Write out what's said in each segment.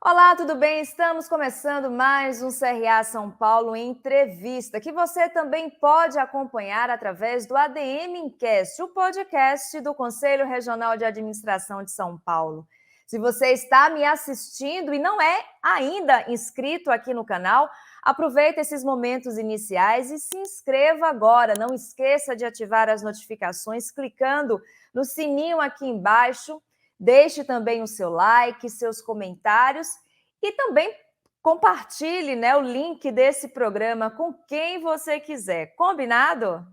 Olá, tudo bem? Estamos começando mais um CRA São Paulo em entrevista, que você também pode acompanhar através do ADM Incast, o podcast do Conselho Regional de Administração de São Paulo. Se você está me assistindo e não é ainda inscrito aqui no canal, aproveite esses momentos iniciais e se inscreva agora. Não esqueça de ativar as notificações clicando no sininho aqui embaixo. Deixe também o seu like, seus comentários e também compartilhe, o link desse programa com quem você quiser. Combinado?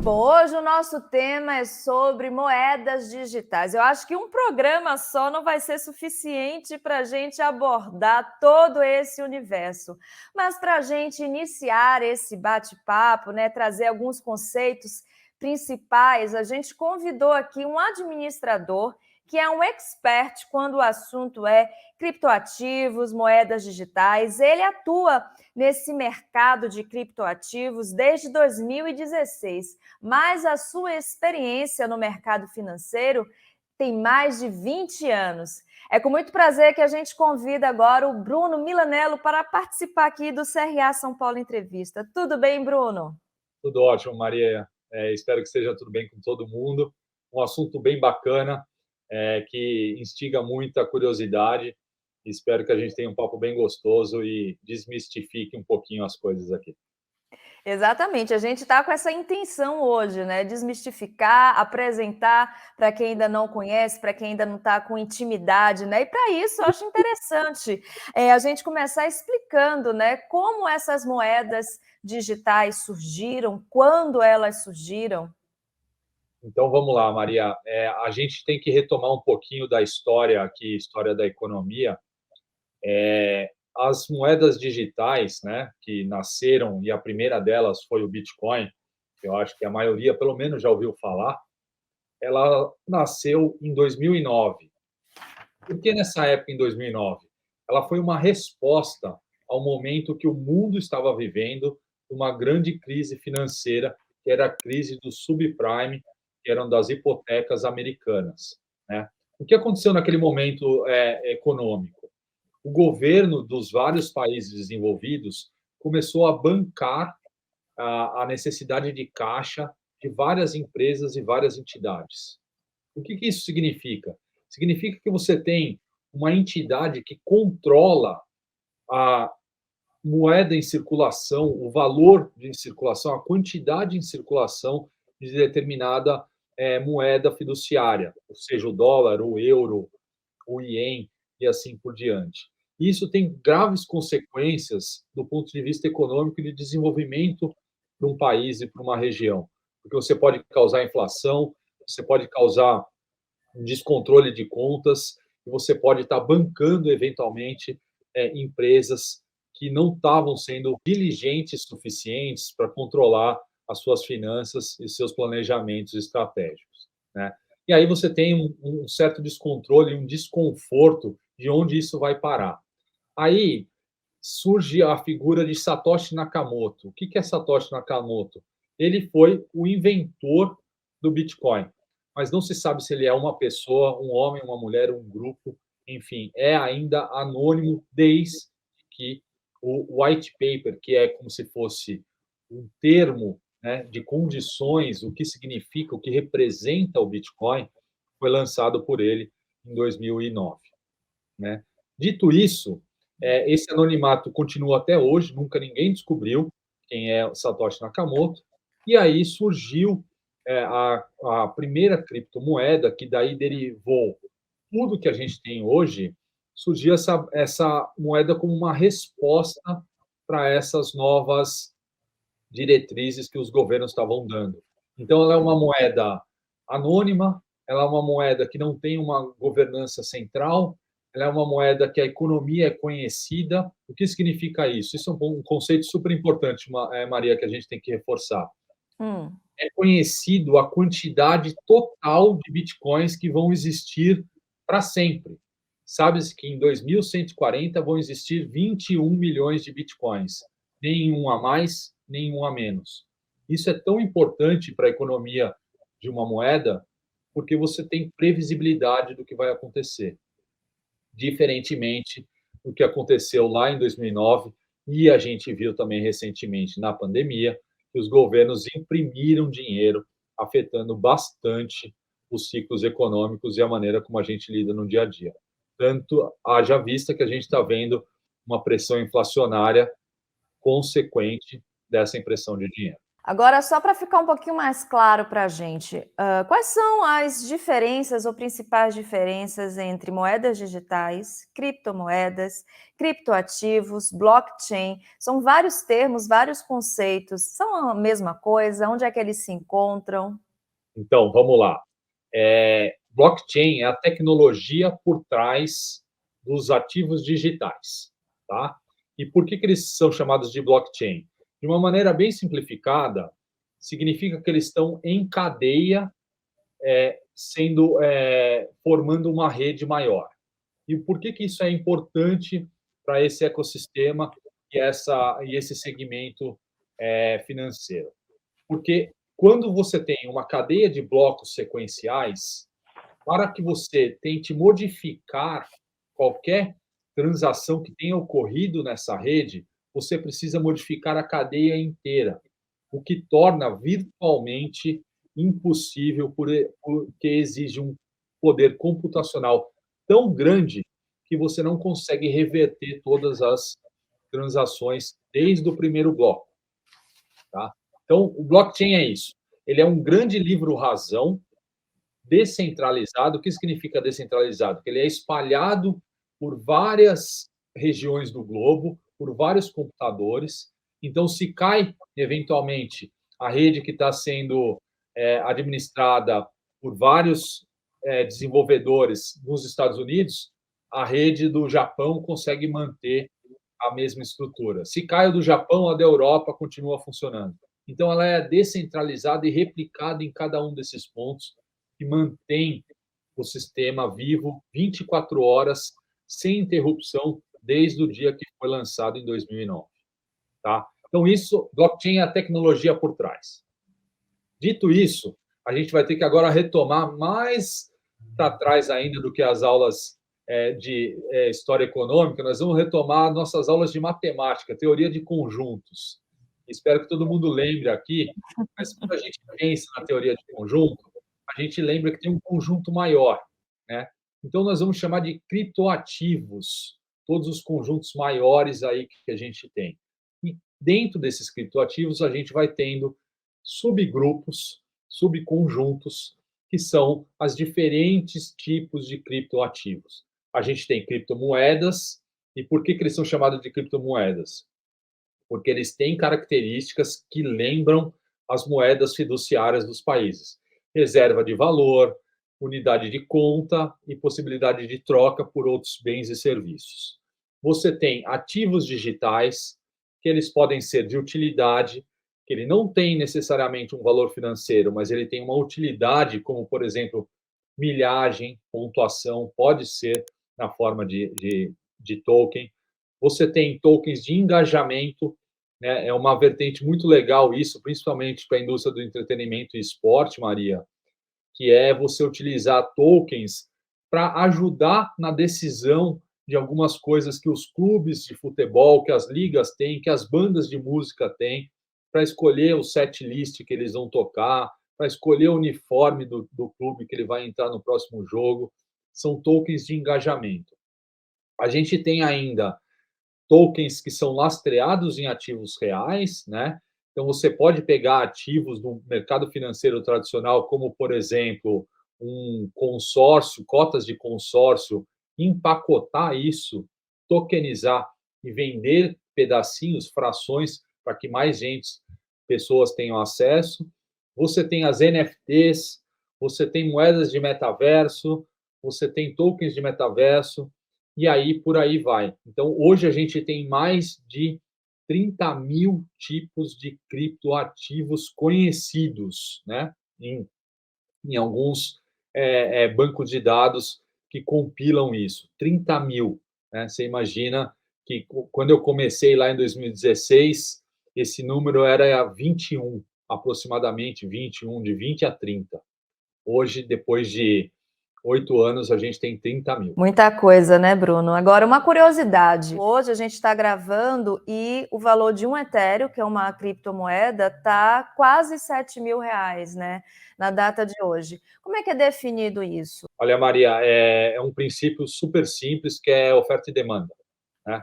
Bom, hoje o nosso tema é sobre moedas digitais. Eu acho que um programa só não vai ser suficiente para a gente abordar todo esse universo. Mas para a gente iniciar esse bate-papo, trazer alguns conceitos principais, a gente convidou aqui um administrador que é um expert quando o assunto é criptoativos, moedas digitais. Ele atua nesse mercado de criptoativos desde 2016, mas a sua experiência no mercado financeiro tem mais de 20 anos. É com muito prazer que a gente convida agora o Bruno Milanello para participar aqui do CRA São Paulo Entrevista. Tudo bem, Bruno? Tudo ótimo, Maria. Espero que esteja tudo bem com todo mundo. Um assunto bem bacana, que instiga muita curiosidade. Espero que a gente tenha um papo bem gostoso e desmistifique um pouquinho as coisas aqui. Exatamente, a gente está com essa intenção hoje, desmistificar, apresentar para quem ainda não conhece, para quem ainda não está com intimidade, E para isso eu acho interessante a gente começar explicando, como essas moedas digitais surgiram, quando elas surgiram. Então, vamos lá, Maria. A gente tem que retomar um pouquinho da história aqui, história da economia. As moedas digitais, né, que nasceram, e a primeira delas foi o Bitcoin, que eu acho que a maioria, pelo menos, já ouviu falar. Ela nasceu em 2009. Por que nessa época, em 2009? Ela foi uma resposta ao momento que o mundo estava vivendo, uma grande crise financeira, que era a crise do subprime, que eram das hipotecas americanas, né? O que aconteceu naquele momento econômico? O governo dos vários países desenvolvidos começou a bancar a necessidade de caixa de várias empresas e várias entidades. O que isso significa? Significa que você tem uma entidade que controla a moeda em circulação, o valor em circulação, a quantidade em circulação de determinada moeda fiduciária, ou seja, o dólar, o euro, o ien e assim por diante. Isso tem graves consequências do ponto de vista econômico e de desenvolvimento para um país e para uma região, porque você pode causar inflação, você pode causar um descontrole de contas, e você pode estar bancando, eventualmente, empresas que não estavam sendo diligentes suficientes para controlar as suas finanças e seus planejamentos estratégicos, né? E aí você tem um certo descontrole, um desconforto de onde isso vai parar. Aí surge a figura de Satoshi Nakamoto. O que é Satoshi Nakamoto? Ele foi o inventor do Bitcoin, mas não se sabe se ele é uma pessoa, um homem, uma mulher, um grupo, enfim, é ainda anônimo desde que o white paper, que é como se fosse um termo, né, de condições, o que significa, o que representa o Bitcoin, foi lançado por ele em 2009, né? Dito isso, esse anonimato continua até hoje, nunca ninguém descobriu quem é Satoshi Nakamoto, e aí surgiu a primeira criptomoeda, que daí derivou tudo que a gente tem hoje, surgiu essa moeda como uma resposta para essas novas diretrizes que os governos estavam dando. Então, ela é uma moeda anônima, ela é uma moeda que não tem uma governança central, ela é uma moeda que a economia é conhecida. O que significa isso? Isso é um conceito super importante, Maria, que a gente tem que reforçar. Hum. É conhecido a quantidade total de bitcoins que vão existir para sempre. Sabe-se que em 2140 vão existir 21 milhões de bitcoins, nenhum a mais, nenhum a menos. Isso é tão importante para a economia de uma moeda, porque você tem previsibilidade do que vai acontecer, diferentemente do que aconteceu lá em 2009 e a gente viu também recentemente na pandemia, que os governos imprimiram dinheiro, afetando bastante os ciclos econômicos e a maneira como a gente lida no dia a dia. Tanto haja vista que a gente está vendo uma pressão inflacionária consequente dessa impressão de dinheiro. Agora, só para ficar um pouquinho mais claro para a gente, quais são as diferenças ou principais diferenças entre moedas digitais, criptomoedas, criptoativos, blockchain? São vários termos, vários conceitos. São a mesma coisa? Onde é que eles se encontram? Então, vamos lá. Blockchain é a tecnologia por trás dos ativos digitais, tá? E por que eles são chamados de blockchain? De uma maneira bem simplificada, significa que eles estão em cadeia, formando uma rede maior. E por que isso é importante para esse ecossistema e esse segmento financeiro? Porque quando você tem uma cadeia de blocos sequenciais, para que você tente modificar qualquer transação que tenha ocorrido nessa rede, você precisa modificar a cadeia inteira, o que torna virtualmente impossível, porque exige um poder computacional tão grande que você não consegue reverter todas as transações desde o primeiro bloco. Tá? Então, o blockchain é isso. Ele é um grande livro-razão descentralizado. O que significa descentralizado? Que ele é espalhado por várias regiões do globo, por vários computadores. Então, se cai, eventualmente, a rede que está sendo administrada por vários desenvolvedores nos Estados Unidos, a rede do Japão consegue manter a mesma estrutura. Se cai o do Japão, a da Europa continua funcionando. Então, ela é descentralizada e replicada em cada um desses pontos, que mantém o sistema vivo 24 horas, sem interrupção, desde o dia que foi lançado em 2009. Tá? Então, isso, blockchain é a tecnologia por trás. Dito isso, a gente vai ter que agora retomar mais para trás ainda do que as aulas de história econômica. Nós vamos retomar nossas aulas de matemática, teoria de conjuntos. Espero que todo mundo lembre aqui, mas quando a gente pensa na teoria de conjunto, a gente lembra que tem um conjunto maior, né? Então, nós vamos chamar de criptoativos, todos os conjuntos maiores aí que a gente tem. E dentro desses criptoativos, a gente vai tendo subgrupos, subconjuntos, que são as diferentes tipos de criptoativos. A gente tem criptomoedas, e por que eles são chamados de criptomoedas? Porque eles têm características que lembram as moedas fiduciárias dos países. Reserva de valor, unidade de conta e possibilidade de troca por outros bens e serviços. Você tem ativos digitais, que eles podem ser de utilidade, que ele não tem necessariamente um valor financeiro, mas ele tem uma utilidade, como, por exemplo, milhagem, pontuação, pode ser na forma de token. Você tem tokens de engajamento, né? É uma vertente muito legal isso, principalmente para a indústria do entretenimento e esporte, Maria, que é você utilizar tokens para ajudar na decisão de algumas coisas que os clubes de futebol, que as ligas têm, que as bandas de música têm, para escolher o set list que eles vão tocar, para escolher o uniforme do clube que ele vai entrar no próximo jogo. São tokens de engajamento. A gente tem ainda tokens que são lastreados em ativos reais, né? Então, você pode pegar ativos do mercado financeiro tradicional, como, por exemplo, um consórcio, cotas de consórcio, empacotar isso, tokenizar e vender pedacinhos, frações, para que mais pessoas tenham acesso. Você tem as NFTs, você tem moedas de metaverso, você tem tokens de metaverso, e aí por aí vai. Então, hoje a gente tem mais de 30 mil tipos de criptoativos conhecidos, né? Em alguns bancos de dados que compilam isso. 30 mil. Né? Você imagina que quando eu comecei lá em 2016, esse número era 21. aproximadamente 21, de 20 a 30. Hoje, depois de 8 anos, a gente tem 30 mil. Muita coisa, né, Bruno? Agora, uma curiosidade. Hoje a gente está gravando e o valor de um Ethereum, que é uma criptomoeda, está quase R$ 7.000, né? Na data de hoje. Como é que é definido isso? Olha, Maria, é um princípio super simples que é oferta e demanda, né?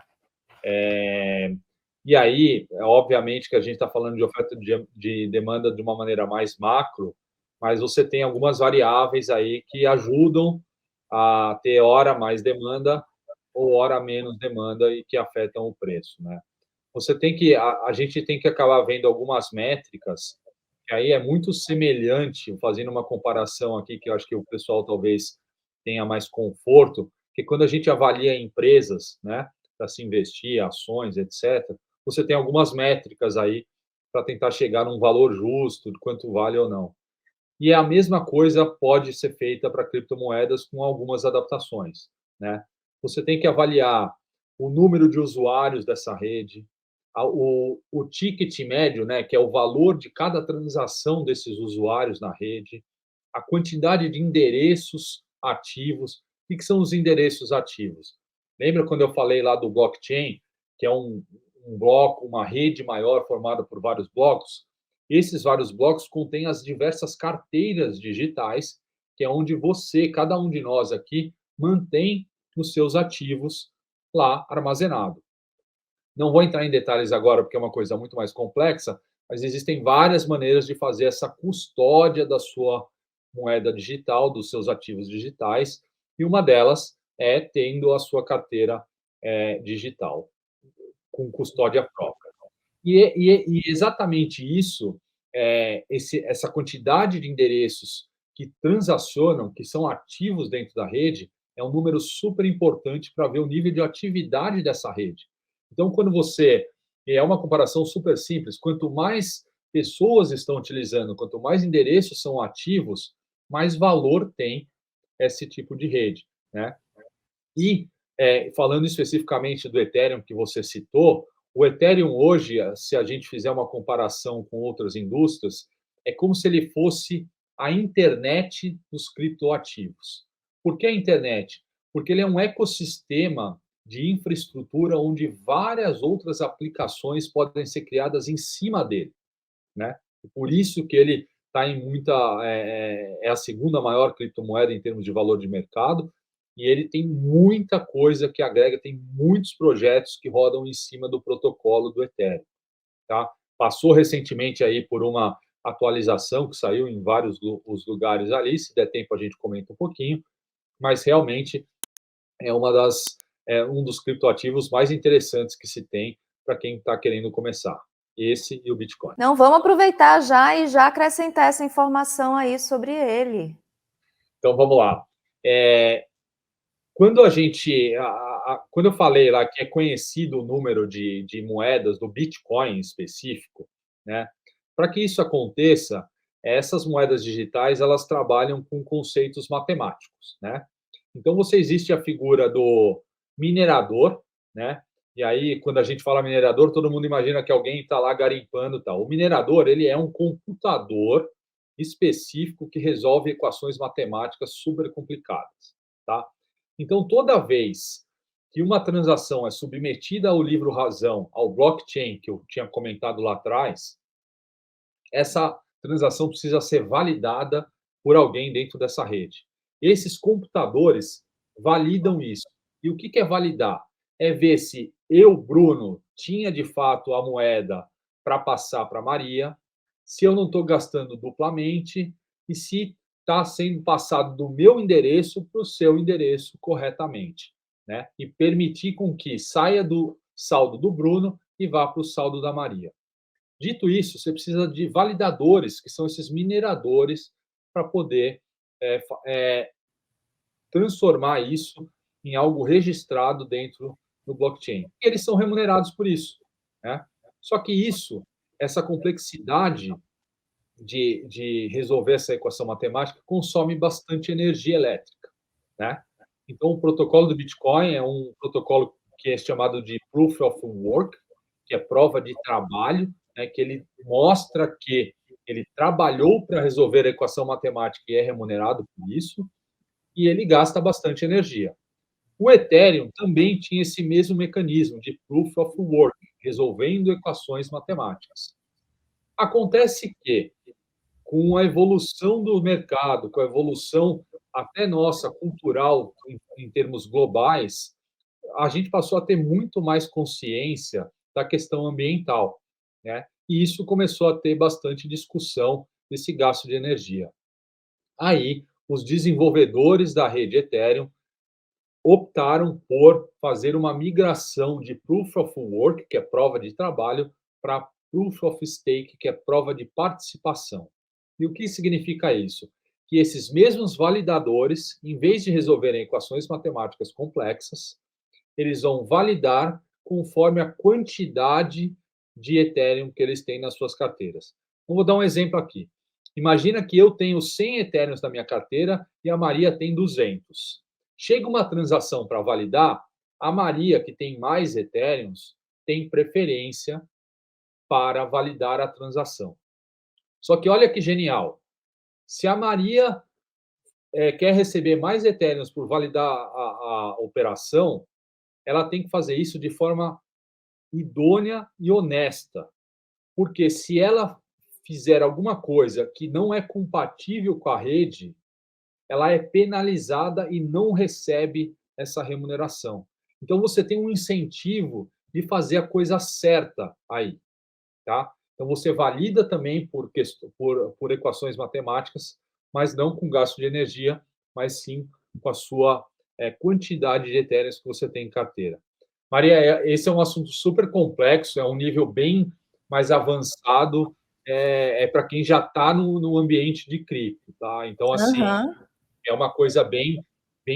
E aí, obviamente que a gente está falando de oferta de demanda de uma maneira mais macro, mas você tem algumas variáveis aí que ajudam a ter hora mais demanda ou hora menos demanda e que afetam o preço, né? Você tem que a gente tem que acabar vendo algumas métricas, que aí é muito semelhante, fazendo uma comparação aqui, que eu acho que o pessoal talvez tenha mais conforto, que quando a gente avalia empresas, né, para se investir, ações, etc., você tem algumas métricas aí para tentar chegar num valor justo, de quanto vale ou não. E a mesma coisa pode ser feita para criptomoedas com algumas adaptações, né? Você tem que avaliar o número de usuários dessa rede, o ticket médio, né, que é o valor de cada transação desses usuários na rede, a quantidade de endereços ativos. O que são os endereços ativos? Lembra quando eu falei lá do blockchain, que é um bloco, uma rede maior formada por vários blocos? Esses vários blocos contêm as diversas carteiras digitais, que é onde você, cada um de nós aqui, mantém os seus ativos lá armazenado. Não vou entrar em detalhes agora, porque é uma coisa muito mais complexa, mas existem várias maneiras de fazer essa custódia da sua moeda digital, dos seus ativos digitais, e uma delas é tendo a sua carteira digital, com custódia própria. E exatamente isso, essa quantidade de endereços que transacionam, que são ativos dentro da rede, é um número super importante para ver o nível de atividade dessa rede. Então, quando você. É uma comparação super simples: quanto mais pessoas estão utilizando, quanto mais endereços são ativos, mais valor tem esse tipo de rede, né? E, falando especificamente do Ethereum que você citou, o Ethereum hoje, se a gente fizer uma comparação com outras indústrias, é como se ele fosse a internet dos criptoativos. Por que a internet? Porque ele é um ecossistema de infraestrutura onde várias outras aplicações podem ser criadas em cima dele, né? E por isso que ele está em muita é a segunda maior criptomoeda em termos de valor de mercado, e ele tem muita coisa que agrega, tem muitos projetos que rodam em cima do protocolo do Ethereum, tá? Passou recentemente aí por uma atualização que saiu em vários os lugares ali, se der tempo a gente comenta um pouquinho, mas realmente é um dos criptoativos mais interessantes que se tem para quem está querendo começar. Esse e o Bitcoin. Não, vamos aproveitar já e já acrescentar essa informação aí sobre ele. Então vamos lá. Quando quando eu falei lá que é conhecido o número de moedas do Bitcoin em específico, né? Para que isso aconteça, essas moedas digitais elas trabalham com conceitos matemáticos, né? Então você existe a figura do minerador, né? E aí quando a gente fala minerador, todo mundo imagina que alguém está lá garimpando, tal. O minerador ele é um computador específico que resolve equações matemáticas super complicadas, tá? Então, toda vez que uma transação é submetida ao livro-razão, ao blockchain, que eu tinha comentado lá atrás, essa transação precisa ser validada por alguém dentro dessa rede. Esses computadores validam isso. E o que é validar? É ver se eu, Bruno, tinha de fato a moeda para passar para Maria, se eu não estou gastando duplamente e se está sendo passado do meu endereço para o seu endereço corretamente, né? E permitir com que saia do saldo do Bruno e vá para o saldo da Maria. Dito isso, você precisa de validadores, que são esses mineradores, para poder transformar isso em algo registrado dentro do blockchain. E eles são remunerados por isso, né? Só que essa complexidade de resolver essa equação matemática consome bastante energia elétrica, né? Então, o protocolo do Bitcoin é um protocolo que é chamado de Proof of Work, que é prova de trabalho, né, que ele mostra que ele trabalhou para resolver a equação matemática e é remunerado por isso, e ele gasta bastante energia. O Ethereum também tinha esse mesmo mecanismo de Proof of Work, resolvendo equações matemáticas. Acontece que, com a evolução do mercado, com a evolução até nossa cultural em termos globais, a gente passou a ter muito mais consciência da questão ambiental, né? E isso começou a ter bastante discussão desse gasto de energia. Aí, os desenvolvedores da rede Ethereum optaram por fazer uma migração de Proof of Work, que é prova de trabalho, para Proof of Stake, que é prova de participação. E o que significa isso? Que esses mesmos validadores, em vez de resolverem equações matemáticas complexas, eles vão validar conforme a quantidade de Ethereum que eles têm nas suas carteiras. Então, vou dar um exemplo aqui. Imagina que eu tenho 100 Ethereums na minha carteira e a Maria tem 200. Chega uma transação para validar, a Maria, que tem mais Ethereums, tem preferência para validar a transação. Só que olha que genial. Se a Maria quer receber mais Ethereums por validar a operação, ela tem que fazer isso de forma idônea e honesta. Porque se ela fizer alguma coisa que não é compatível com a rede, ela é penalizada e não recebe essa remuneração. Então você tem um incentivo de fazer a coisa certa aí, tá? Então você valida também por equações matemáticas, mas não com gasto de energia, mas sim com a sua quantidade de etéreos que você tem em carteira. Maria, esse é um assunto super complexo, é um nível bem mais avançado, para quem já está no ambiente de cripto, tá? Então, assim, Aham. é uma coisa bem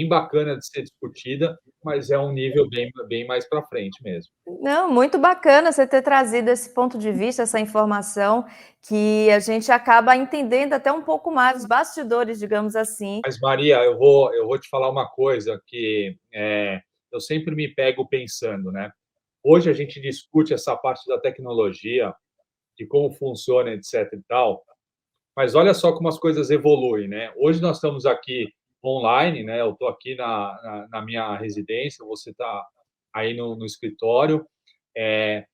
bacana de ser discutida, mas é um nível bem mais para frente mesmo. Não, muito bacana você ter trazido esse ponto de vista, essa informação, que a gente acaba entendendo até um pouco mais os bastidores, digamos assim. Mas, Maria, eu vou te falar uma coisa que eu sempre me pego pensando, né? Hoje a gente discute essa parte da tecnologia, de como funciona, etc e tal, mas olha só como as coisas evoluem, né? Hoje nós estamos aqui online, né? Eu estou aqui na minha residência, você está aí no escritório. É,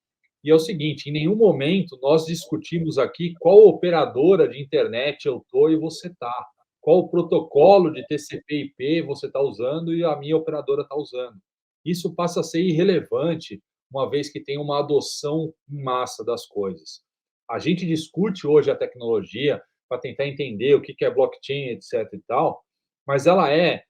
e é o seguinte, em nenhum momento nós discutimos aqui qual operadora de internet eu estou e você está. Qual o protocolo de TCP/IP você está usando e a minha operadora está usando. Isso passa a ser irrelevante, uma vez que tem uma adoção em massa das coisas. A gente discute hoje a tecnologia para tentar entender o que é blockchain, etc e tal, mas ela é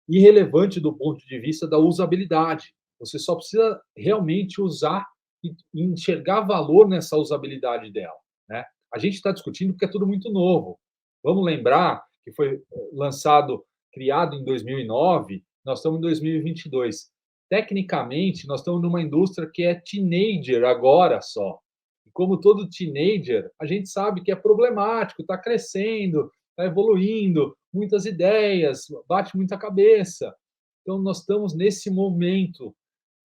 irrelevante do ponto de vista da usabilidade. Você só precisa realmente usar e enxergar valor nessa usabilidade dela, né? A gente está discutindo porque é tudo muito novo. Vamos lembrar que foi lançado, criado em 2009, nós estamos em 2022. Tecnicamente, nós estamos numa indústria que é teenager agora só. E como todo teenager, a gente sabe que é problemático, está crescendo, está evoluindo, muitas ideias, bate muita cabeça. Então, nós estamos nesse momento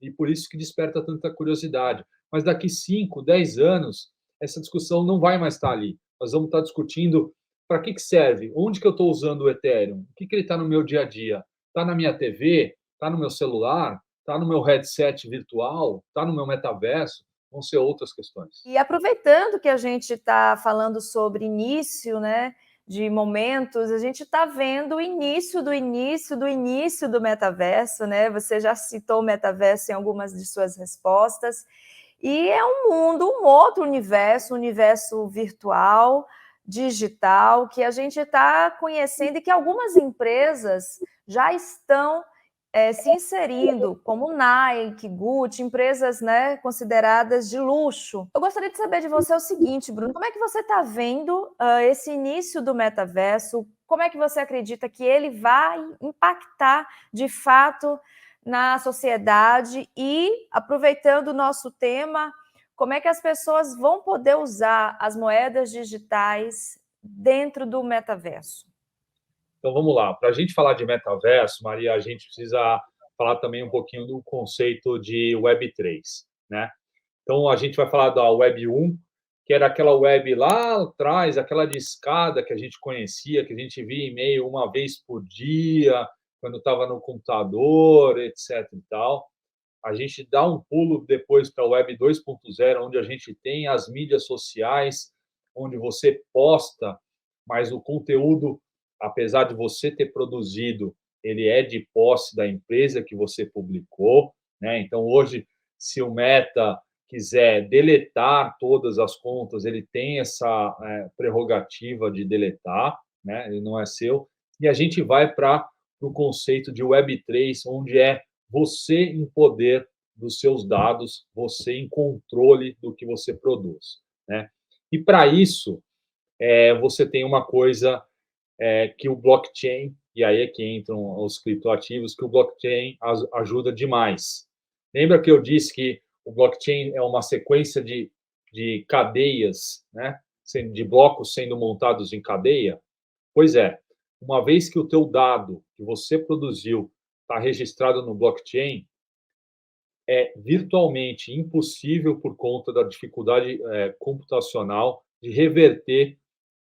e por isso que desperta tanta curiosidade. Mas daqui 5, 10 anos, essa discussão não vai mais estar ali. Nós vamos estar discutindo para que serve, onde que eu estou usando o Ethereum, o que ele está no meu dia a dia. Está na minha TV? Está no meu celular? Está no meu headset virtual? Está no meu metaverso? Vão ser outras questões. E aproveitando que a gente está falando sobre início, né, de momentos, a gente está vendo o início do início do início do metaverso, né? Você já citou o metaverso em algumas de suas respostas, e é um mundo, um outro universo, um universo virtual, digital, que a gente está conhecendo e que algumas empresas já estão se inserindo, como Nike, Gucci, empresas, né, consideradas de luxo. Eu gostaria de saber de você o seguinte, Bruno, como é que você está vendo esse início do metaverso? Como é que você acredita que ele vai impactar, de fato, na sociedade? E, aproveitando o nosso tema, como é que as pessoas vão poder usar as moedas digitais dentro do metaverso? Então vamos lá. Para a gente falar de metaverso, Maria, a gente precisa falar também um pouquinho do conceito de Web3, né? Então a gente vai falar da Web 1, que era aquela web lá atrás, aquela discada que a gente conhecia, que a gente via e-mail uma vez por dia, quando estava no computador, etc. e tal. A gente dá um pulo depois para a web 2.0, onde a gente tem as mídias sociais, onde você posta, mas o conteúdo, apesar de você ter produzido, ele é de posse da empresa que você publicou, né? Então, hoje, se o Meta quiser deletar todas as contas, ele tem essa prerrogativa de deletar, né? Ele não é seu. E a gente vai para o conceito de Web3, onde é você em poder dos seus dados, você em controle do que você produz, né? E para isso, você tem uma coisa que o blockchain, e aí é que entram os criptoativos, que o blockchain ajuda demais. Lembra que eu disse que o blockchain é uma sequência de cadeias, né? De blocos sendo montados em cadeia? Pois é, uma vez que o teu dado que você produziu está registrado no blockchain, é virtualmente impossível, por conta da dificuldade computacional, de reverter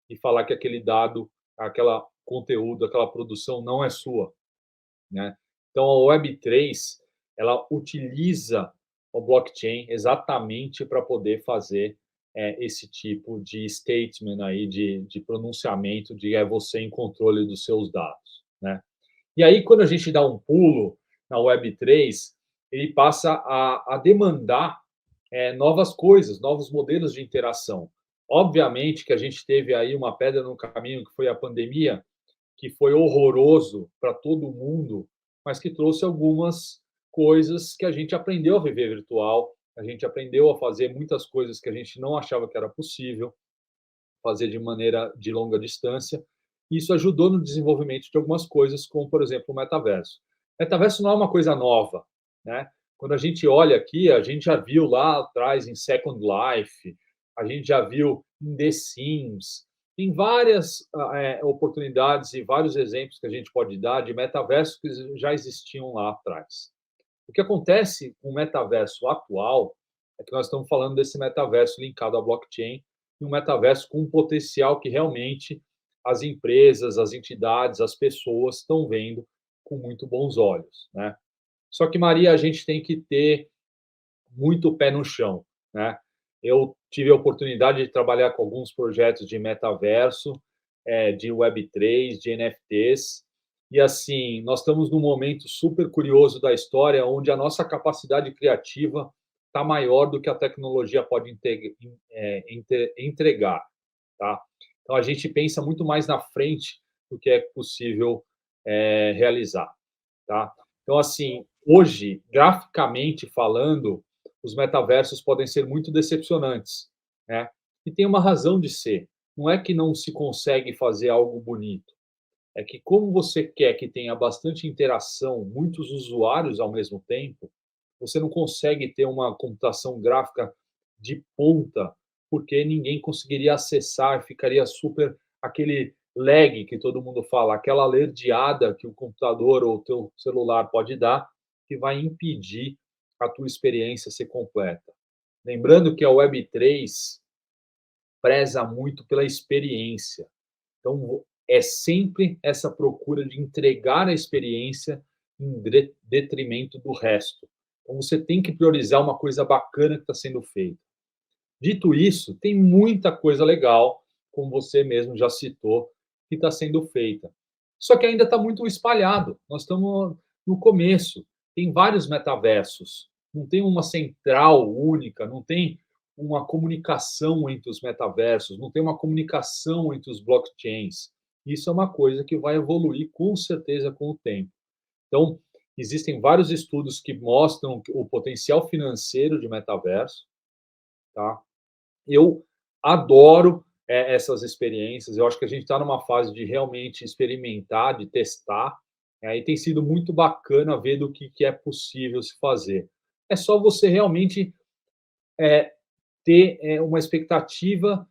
e falar que aquele dado, aquele conteúdo, aquela produção não é sua, né? Então, a Web3, ela utiliza o blockchain exatamente para poder fazer esse tipo de statement aí, de pronunciamento de você em controle dos seus dados, né? E aí, quando a gente dá um pulo na Web3, ele passa a demandar novas coisas, novos modelos de interação. Obviamente que a gente teve aí uma pedra no caminho, que foi a pandemia, que foi horroroso para todo mundo, mas que trouxe algumas coisas que a gente aprendeu a viver virtual, a gente aprendeu a fazer muitas coisas que a gente não achava que era possível fazer de maneira de longa distância. E isso ajudou no desenvolvimento de algumas coisas, como, por exemplo, o metaverso. Metaverso não é uma coisa nova, né? Quando a gente olha aqui, a gente já viu lá atrás em Second Life, a gente já viu em The Sims, tem várias oportunidades e vários exemplos que a gente pode dar de metaversos que já existiam lá atrás. O que acontece com o metaverso atual é que nós estamos falando desse metaverso linkado à blockchain, e um metaverso com um potencial que realmente as empresas, as entidades, as pessoas estão vendo com muito bons olhos, né? Só que, Maria, a gente tem que ter muito pé no chão, né? Eu tive a oportunidade de trabalhar com alguns projetos de metaverso, de Web3, de NFTs, e assim, nós estamos num momento super curioso da história, onde a nossa capacidade criativa está maior do que a tecnologia pode entregar, tá? Então, a gente pensa muito mais na frente do que é possível realizar, tá? Então, assim, hoje, graficamente falando, os metaversos podem ser muito decepcionantes, né? E tem uma razão de ser. Não é que não se consegue fazer algo bonito, é que como você quer que tenha bastante interação, muitos usuários ao mesmo tempo, você não consegue ter uma computação gráfica de ponta, porque ninguém conseguiria acessar, ficaria super aquele lag que todo mundo fala, aquela alerdeada que o computador ou o teu celular pode dar, que vai impedir a tua experiência ser completa. Lembrando que a Web3 preza muito pela experiência. Então, é sempre essa procura de entregar a experiência em detrimento do resto. Então, você tem que priorizar uma coisa bacana que está sendo feita. Dito isso, tem muita coisa legal, como você mesmo já citou, que está sendo feita. Só que ainda está muito espalhado. Nós estamos no começo. Tem vários metaversos. Não tem uma central única, não tem uma comunicação entre os metaversos, não tem uma comunicação entre os blockchains. Isso é uma coisa que vai evoluir com certeza com o tempo. Então, existem vários estudos que mostram o potencial financeiro de metaverso, tá? Eu adoro essas experiências. Eu acho que a gente está numa fase de realmente experimentar, de testar, e tem sido muito bacana ver do que é possível se fazer. É só você realmente ter uma expectativa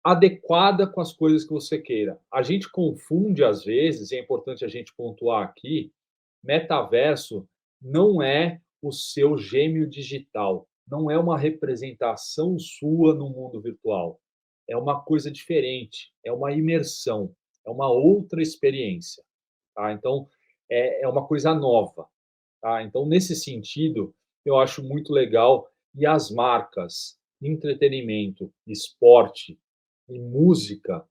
adequada com as coisas que você queira. A gente confunde às vezes, e é importante a gente pontuar aqui, metaverso não é o seu gêmeo digital. não é uma representação sua no mundo virtual, é uma coisa diferente, é uma imersão, é uma outra experiência, tá? Então, é uma coisa nova, tá? Então, nesse sentido, eu acho muito legal e as marcas, entretenimento, esporte e música,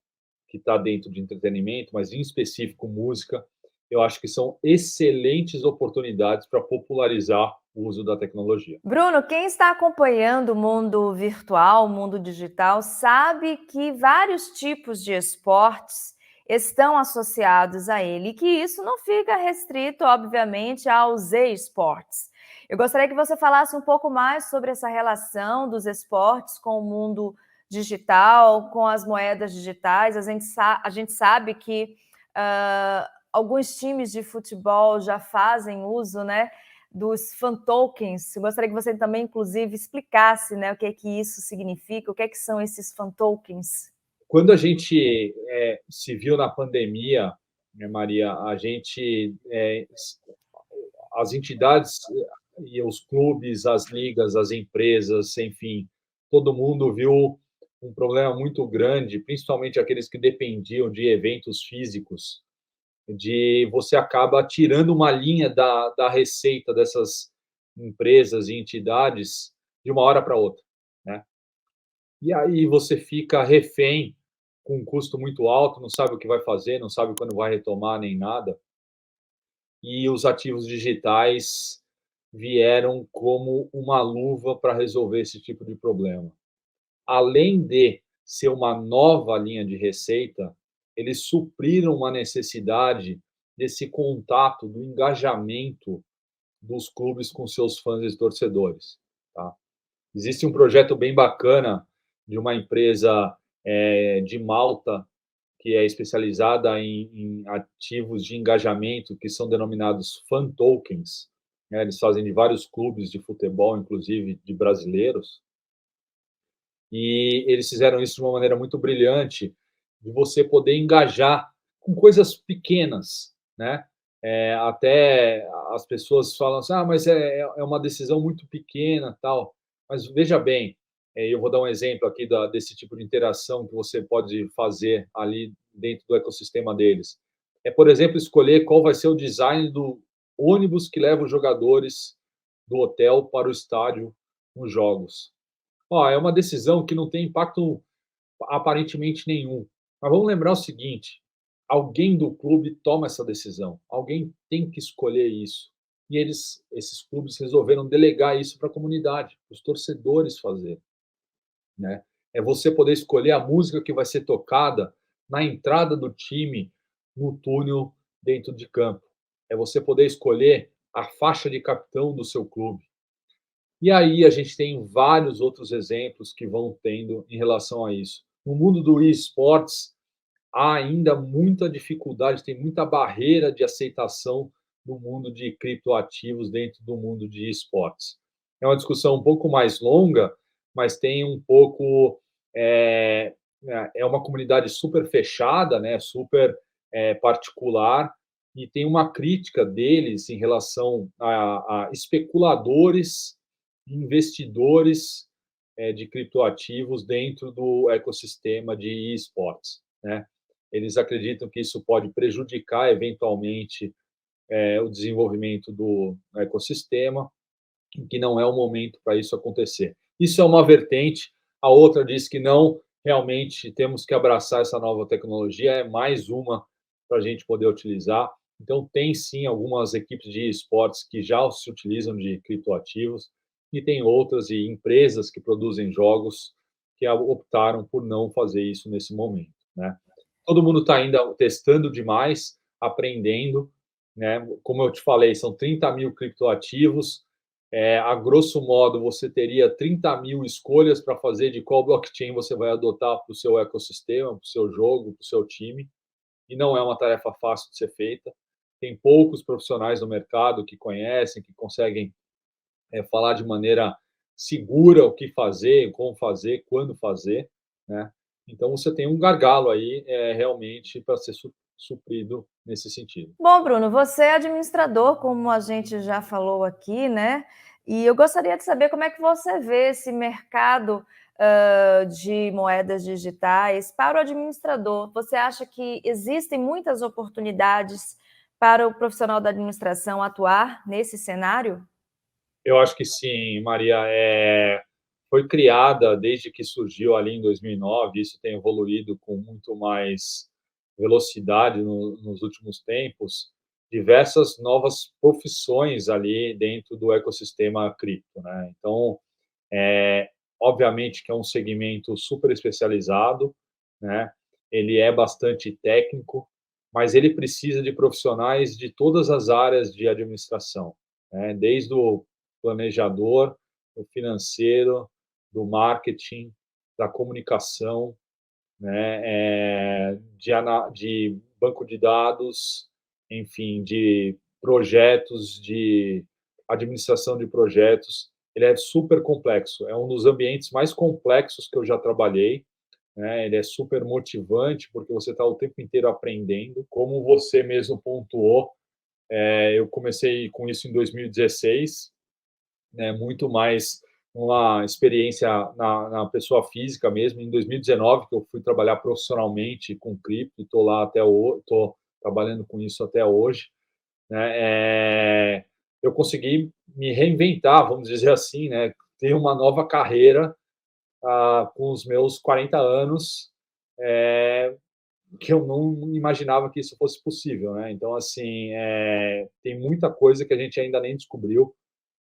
que está dentro de entretenimento, mas em específico música, eu acho que são excelentes oportunidades para popularizar o uso da tecnologia. Bruno, quem está acompanhando o mundo virtual, o mundo digital, sabe que vários tipos de esportes estão associados a ele e que isso não fica restrito, obviamente, aos e-sports. Eu gostaria que você falasse um pouco mais sobre essa relação dos esportes com o mundo digital, com as moedas digitais. A gente sabe que alguns times de futebol já fazem uso, né, dos fan tokens. Eu gostaria que você também, inclusive, explicasse, né, o que é que isso significa, o que é que são esses fan tokens. Quando a gente se viu na pandemia, né, Maria, a gente, as entidades e os clubes, as ligas, as empresas, enfim, todo mundo viu um problema muito grande, principalmente aqueles que dependiam de eventos físicos, de você acaba tirando uma linha da receita dessas empresas e entidades de uma hora para outra, né? E aí você fica refém com um custo muito alto, não sabe o que vai fazer, não sabe quando vai retomar nem nada. E os ativos digitais vieram como uma luva para resolver esse tipo de problema. Além de ser uma nova linha de receita, eles supriram uma necessidade desse contato, do engajamento dos clubes com seus fãs e torcedores, tá? Existe um projeto bem bacana de uma empresa de Malta que é especializada em ativos de engajamento que são denominados fan tokens, né? Eles fazem de vários clubes de futebol, inclusive de brasileiros, e eles fizeram isso de uma maneira muito brilhante, de você poder engajar com coisas pequenas, né? Até as pessoas falam assim: ah, mas é uma decisão muito pequena, tal. Mas veja bem, eu vou dar um exemplo aqui desse tipo de interação que você pode fazer ali dentro do ecossistema deles. Por exemplo, escolher qual vai ser o design do ônibus que leva os jogadores do hotel para o estádio nos jogos. Ó, é uma decisão que não tem impacto aparentemente nenhum. Mas vamos lembrar o seguinte: alguém do clube toma essa decisão, alguém tem que escolher isso. E esses clubes resolveram delegar isso para a comunidade, para os torcedores fazerem, né? É você poder escolher a música que vai ser tocada na entrada do time no túnel dentro de campo. É você poder escolher a faixa de capitão do seu clube. E aí a gente tem vários outros exemplos que vão tendo em relação a isso. No mundo do esportes, há ainda muita dificuldade, tem muita barreira de aceitação do mundo de criptoativos dentro do mundo de esportes. É uma discussão um pouco mais longa, mas tem um pouco. É uma comunidade super fechada, né, super particular, e tem uma crítica deles em relação a especuladores, investidores de criptoativos dentro do ecossistema de esportes, né? Eles acreditam que isso pode prejudicar eventualmente o desenvolvimento do ecossistema e que não é o momento para isso acontecer. Isso é uma vertente. A outra diz que não, realmente temos que abraçar essa nova tecnologia, é mais uma para a gente poder utilizar. Então, tem sim algumas equipes de esportes que já se utilizam de criptoativos e tem outras e empresas que produzem jogos que optaram por não fazer isso nesse momento, né? Todo mundo está ainda testando demais, aprendendo, né? Como eu te falei, são 30.000 criptoativos. A grosso modo, você teria 30.000 escolhas para fazer de qual blockchain você vai adotar para o seu ecossistema, para o seu jogo, para o seu time, e não é uma tarefa fácil de ser feita. Tem poucos profissionais no mercado que conhecem, que conseguem falar de maneira segura o que fazer, como fazer, quando fazer, né? Então você tem um gargalo aí realmente para ser suprido nesse sentido. Bom, Bruno, você é administrador, como a gente já falou aqui, né? E eu gostaria de saber como é que você vê esse mercado de moedas digitais para o administrador. Você acha que existem muitas oportunidades para o profissional da administração atuar nesse cenário? Eu acho que sim, Maria. Foi criada desde que surgiu ali em 2009. Isso tem evoluído com muito mais velocidade nos últimos tempos. Diversas novas profissões ali dentro do ecossistema cripto, né? Então, obviamente que é um segmento super especializado, né? Ele é bastante técnico, mas ele precisa de profissionais de todas as áreas de administração, né? Desde o planejador, do financeiro, do marketing, da comunicação, né? De banco de dados, enfim, de projetos, de administração de projetos. Ele é super complexo, é um dos ambientes mais complexos que eu já trabalhei, né? Ele é super motivante, porque você está o tempo inteiro aprendendo. Como você mesmo pontuou, eu comecei com isso em 2016, né? Muito mais uma experiência na pessoa física mesmo. Em 2019, que eu fui trabalhar profissionalmente com cripto, estou lá até hoje, estou trabalhando com isso até hoje, né? Eu consegui me reinventar, vamos dizer assim, né? Ter uma nova carreira com os meus 40 anos, que eu não imaginava que isso fosse possível, né? Então, assim, tem muita coisa que a gente ainda nem descobriu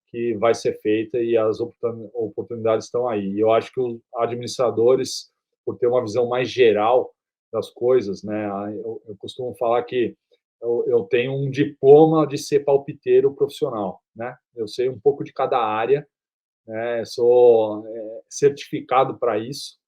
que vai ser feita e as oportunidades estão aí. E eu acho que os administradores, por ter uma visão mais geral das coisas, né? Eu costumo falar que eu tenho um diploma de ser palpiteiro profissional, né? Eu sei um pouco de cada área, né? Sou certificado para isso.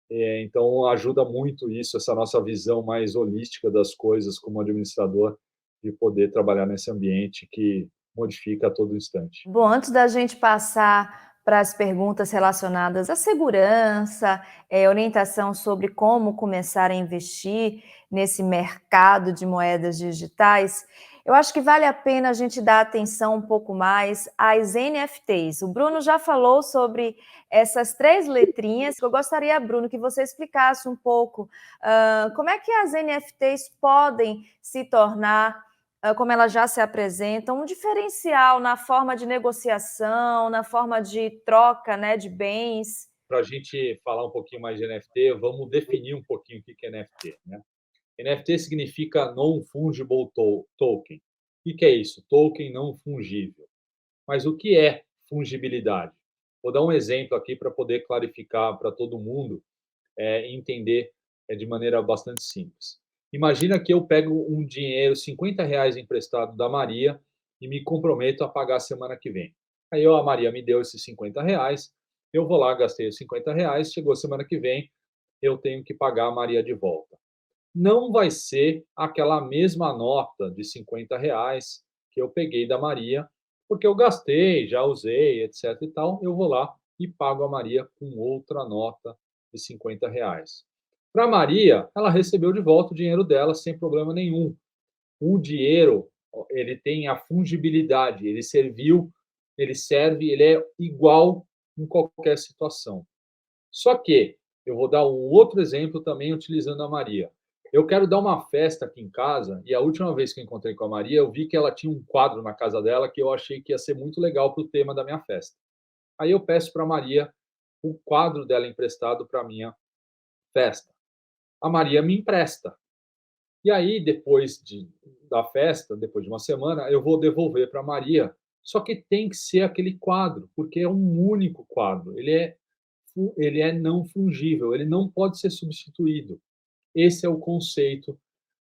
Então, ajuda muito isso, essa nossa visão mais holística das coisas como administrador, de poder trabalhar nesse ambiente que modifica a todo instante. Bom, antes da gente passar para as perguntas relacionadas à segurança, orientação sobre como começar a investir nesse mercado de moedas digitais, eu acho que vale a pena a gente dar atenção um pouco mais às NFTs. O Bruno já falou sobre essas três letrinhas. Eu gostaria, Bruno, que você explicasse um pouco como é que as NFTs podem se tornar como elas já se apresentam, um diferencial na forma de negociação, na forma de troca, né, de bens. Para a gente falar um pouquinho mais de NFT, vamos definir um pouquinho o que é NFT, né? NFT significa Non-Fungible Token. O que é isso? Token não fungível. Mas o que é fungibilidade? Vou dar um exemplo aqui para poder clarificar para todo mundo entender de maneira bastante simples. Imagina que eu pego um dinheiro, R$ 50 emprestado da Maria, e me comprometo a pagar semana que vem. Aí a Maria me deu esses R$ 50, eu vou lá, gastei os R$ 50, chegou semana que vem, eu tenho que pagar a Maria de volta. Não vai ser aquela mesma nota de R$ 50 que eu peguei da Maria, porque eu gastei, já usei, etc e tal, eu vou lá e pago a Maria com outra nota de R$ 50. Para a Maria, ela recebeu de volta o dinheiro dela sem problema nenhum. O dinheiro, ele tem a fungibilidade, ele serviu, ele serve, ele é igual em qualquer situação. Só que eu vou dar um outro exemplo também utilizando a Maria. Eu quero dar uma festa aqui em casa e a última vez que eu encontrei com a Maria, eu vi que ela tinha um quadro na casa dela que eu achei que ia ser muito legal para o tema da minha festa. Aí eu peço para a Maria o quadro dela emprestado para a minha festa. A Maria me empresta. E aí, da festa, depois de uma semana, eu vou devolver para a Maria. Só que tem que ser aquele quadro, porque é um único quadro. Ele é não fungível, ele não pode ser substituído. Esse é o conceito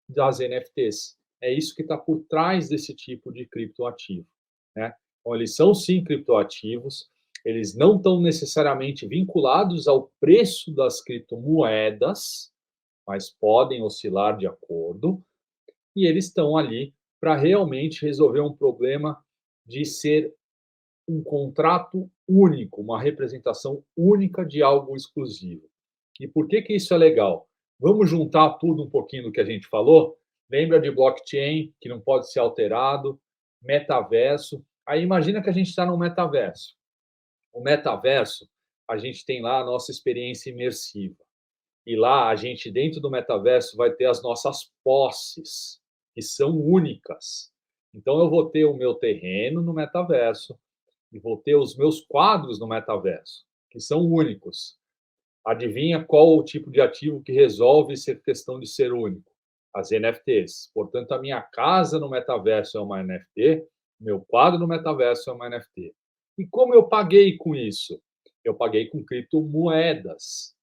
das NFTs. É isso que está por trás desse tipo de criptoativo, né? Então, eles são sim criptoativos, eles não estão necessariamente vinculados ao preço das criptomoedas, mas podem oscilar de acordo, e eles estão ali para realmente resolver um problema de ser um contrato único, uma representação única de algo exclusivo. E por que isso é legal? Vamos juntar tudo um pouquinho do que a gente falou? Lembra de blockchain, que não pode ser alterado, metaverso. Aí imagina que a gente está no metaverso. O metaverso, a gente tem lá a nossa experiência imersiva. E lá a gente, dentro do metaverso, vai ter as nossas posses, que são únicas. Então eu vou ter o meu terreno no metaverso e vou ter os meus quadros no metaverso, que são únicos. Adivinha qual o tipo de ativo que resolve ser questão de ser único? As NFTs. Portanto, a minha casa no metaverso é uma NFT, meu quadro no metaverso é uma NFT. E como eu paguei com isso? Eu paguei com criptomoedas.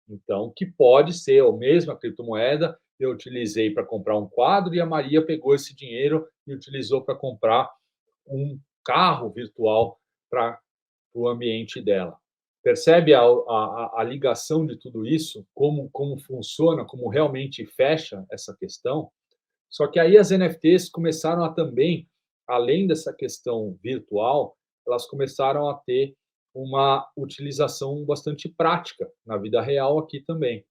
Então, que pode ser a mesma criptomoeda, eu utilizei para comprar um quadro e a Maria pegou esse dinheiro e utilizou para comprar um carro virtual para o ambiente dela. Percebe a ligação de tudo isso? Como funciona, como realmente fecha essa questão? Só que aí as NFTs começaram a também, além dessa questão virtual, elas começaram a ter uma utilização bastante prática na vida real aqui também.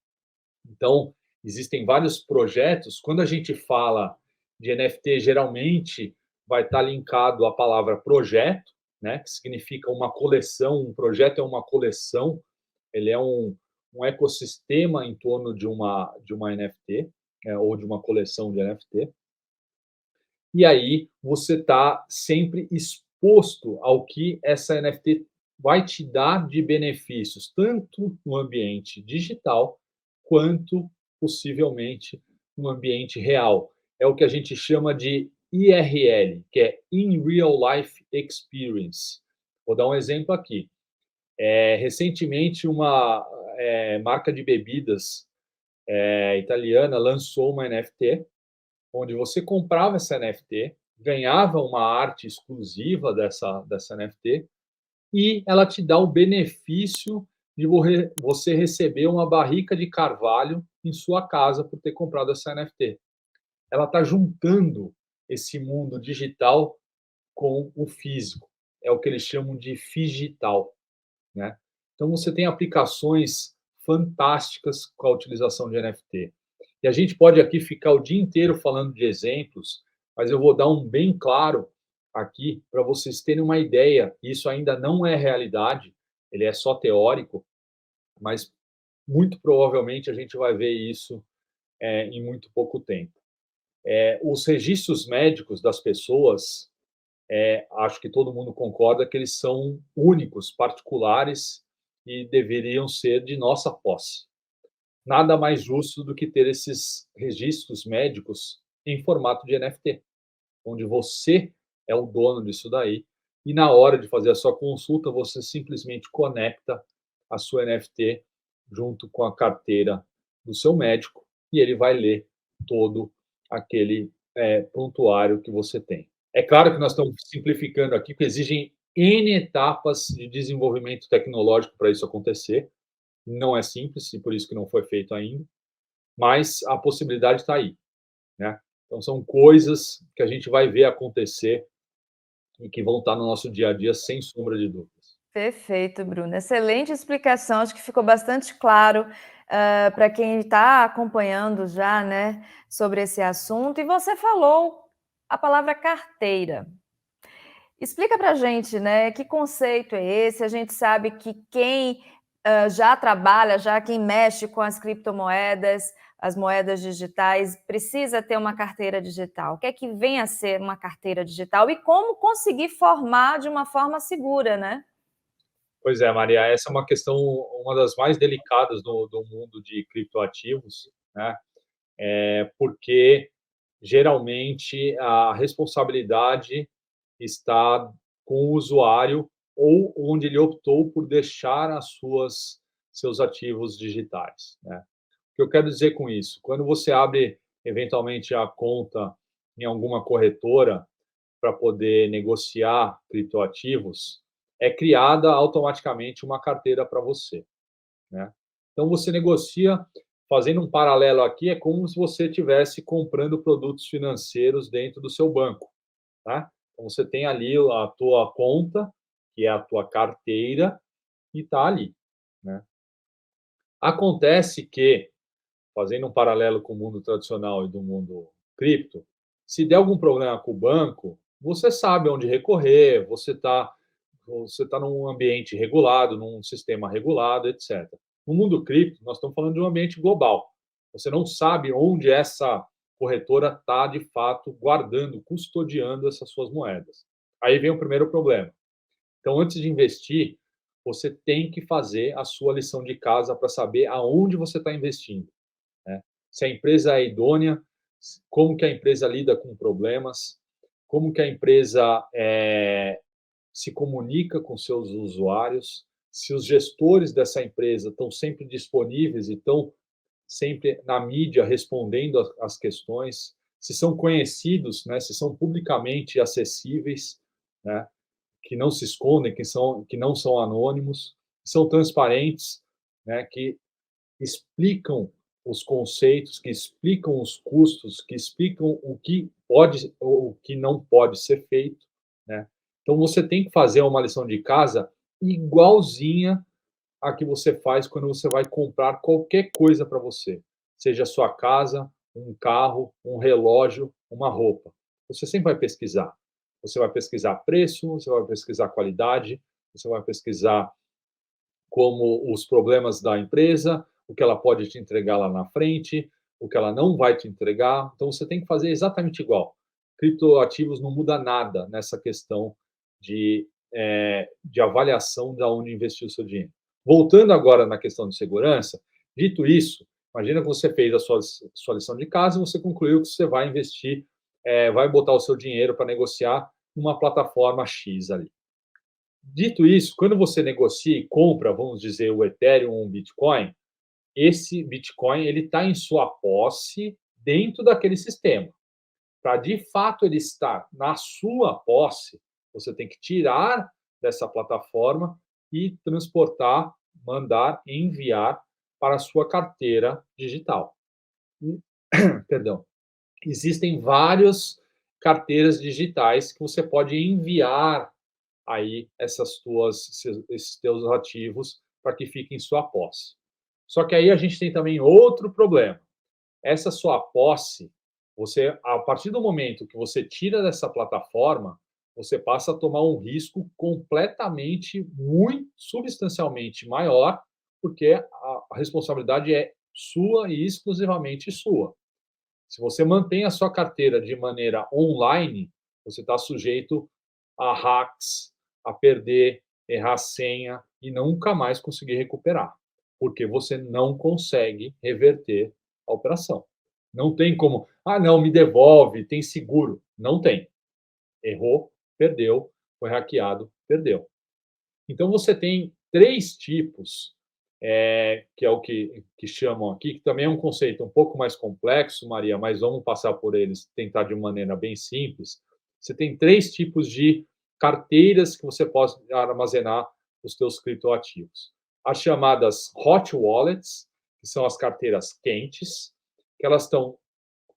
Então, existem vários projetos. Quando a gente fala de NFT, geralmente vai estar linkado à palavra projeto, né, que significa uma coleção. Um projeto é uma coleção, ele é um ecossistema em torno de uma NFT, ou de uma coleção de NFT. E aí você está sempre exposto ao que essa NFT vai te dar de benefícios, tanto no ambiente digital, quanto possivelmente no ambiente real. É o que a gente chama de IRL, que é In Real Life Experience. Vou dar um exemplo aqui. Recentemente, uma marca de bebidas italiana lançou uma NFT onde você comprava essa NFT, ganhava uma arte exclusiva dessa NFT e ela te dá o benefício de você receber uma barrica de carvalho em sua casa por ter comprado essa NFT. Ela está juntando esse mundo digital com o físico. É o que eles chamam de figital, né? Então você tem aplicações fantásticas com a utilização de NFT. E a gente pode aqui ficar o dia inteiro falando de exemplos, mas eu vou dar um bem claro aqui para vocês terem uma ideia. Isso ainda não é realidade, ele é só teórico, mas muito provavelmente a gente vai ver isso em muito pouco tempo. Os registros médicos das pessoas, acho que todo mundo concorda que eles são únicos, particulares e deveriam ser de nossa posse. Nada mais justo do que ter esses registros médicos em formato de NFT, onde você é o dono disso daí e na hora de fazer a sua consulta, você simplesmente conecta a sua NFT junto com a carteira do seu médico e ele vai ler todo aquele prontuário que você tem. É claro que nós estamos simplificando aqui, porque exigem N etapas de desenvolvimento tecnológico para isso acontecer. Não é simples e por isso que não foi feito ainda, mas a possibilidade está aí, né? Então são coisas que a gente vai ver acontecer e que vão estar no nosso dia a dia sem sombra de dúvidas. Perfeito, Bruno. Excelente explicação, acho que ficou bastante claro, para quem está acompanhando já, né, sobre esse assunto. E você falou a palavra carteira. Explica para a gente, né, que conceito é esse? A gente sabe que quem, já trabalha, já quem mexe com as criptomoedas, as moedas digitais, precisa ter uma carteira digital. O que é que vem a ser uma carteira digital e como conseguir formar de uma forma segura, né? Pois é, Maria, essa é uma questão, uma das mais delicadas do mundo de criptoativos, né? Porque geralmente a responsabilidade está com o usuário ou onde ele optou por deixar seus ativos digitais, né? O que eu quero dizer com isso? Quando você abre eventualmente a conta em alguma corretora para poder negociar criptoativos, é criada automaticamente uma carteira para você, né? Então você negocia, fazendo um paralelo aqui, é como se você estivesse comprando produtos financeiros dentro do seu banco, tá? Então você tem ali a tua conta, que é a tua carteira, e está ali, né? Acontece que, fazendo um paralelo com o mundo tradicional e do mundo cripto, se der algum problema com o banco, você sabe onde recorrer, você tá num ambiente regulado, num sistema regulado, etc. No mundo cripto, nós estamos falando de um ambiente global. Você não sabe onde essa corretora está, de fato, guardando, custodiando essas suas moedas. Aí vem o primeiro problema. Então, antes de investir, você tem que fazer a sua lição de casa para saber aonde você está investindo, né? Se a empresa é idônea, como que a empresa lida com problemas, como que a empresa se comunica com seus usuários, se os gestores dessa empresa estão sempre disponíveis e estão sempre na mídia respondendo às questões, se são conhecidos, né, se são publicamente acessíveis, né, que não se escondem, que não são anônimos, que são transparentes, né, que explicam os conceitos, que explicam os custos, que explicam o que pode ou o que não pode ser feito, né? Então você tem que fazer uma lição de casa igualzinha a que você faz quando você vai comprar qualquer coisa para você, seja a sua casa, um carro, um relógio, uma roupa. Você sempre vai pesquisar. Você vai pesquisar preço, você vai pesquisar qualidade, você vai pesquisar como os problemas da empresa, o que ela pode te entregar lá na frente, o que ela não vai te entregar. Então, você tem que fazer exatamente igual. Criptoativos não muda nada nessa questão de avaliação de onde investir o seu dinheiro. Voltando agora na questão de segurança, dito isso, imagina que você fez a sua lição de casa e você concluiu que você vai investir, vai botar o seu dinheiro para negociar numa plataforma X ali. Dito isso, quando você negocia e compra, vamos dizer, o Ethereum ou um Bitcoin, esse Bitcoin ele está em sua posse dentro daquele sistema. Para de fato ele estar na sua posse, você tem que tirar dessa plataforma e transportar, mandar, enviar para a sua carteira digital. Perdão. Existem várias carteiras digitais que você pode enviar aí esses teus ativos para que fiquem em sua posse. Só que aí a gente tem também outro problema. Essa sua posse, você, a partir do momento que você tira dessa plataforma, você passa a tomar um risco completamente, muito substancialmente maior, porque a responsabilidade é sua e exclusivamente sua. Se você mantém a sua carteira de maneira online, você está sujeito a hacks, a perder, errar senha e nunca mais conseguir recuperar, porque você não consegue reverter a operação. Não tem como, não, me devolve, tem seguro. Não tem. Errou, perdeu, foi hackeado, perdeu. Então você tem três tipos, que é o que chamam aqui, que também é um conceito um pouco mais complexo, Maria, mas vamos passar por eles, tentar de maneira bem simples. Você tem três tipos de carteiras que você pode armazenar os seus criptoativos. As chamadas hot wallets, que são as carteiras quentes, que elas estão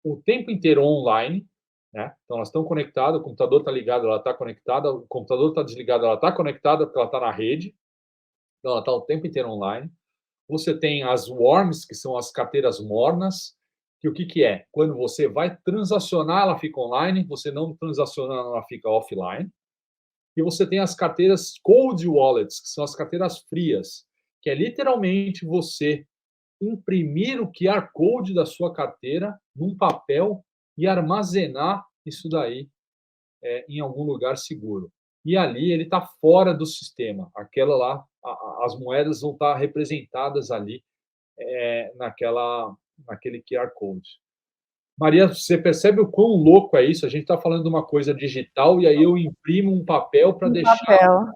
o tempo inteiro online, né? Então elas estão conectadas, o computador está ligado, ela está conectada, o computador está desligado, ela está conectada porque ela está na rede, então ela está o tempo inteiro online. Você tem as worms, que são as carteiras mornas, que o que, que é? Quando você vai transacionar, ela fica online, você não transaciona, ela fica offline. E você tem as carteiras cold wallets, que são as carteiras frias, que é literalmente você imprimir o QR Code da sua carteira num papel e armazenar isso daí em algum lugar seguro. E ali ele está fora do sistema. Aquela lá, as moedas vão estar representadas ali naquele QR Code. Maria, você percebe o quão louco é isso? A gente está falando de uma coisa digital e aí eu imprimo um papel para Um deixar papel.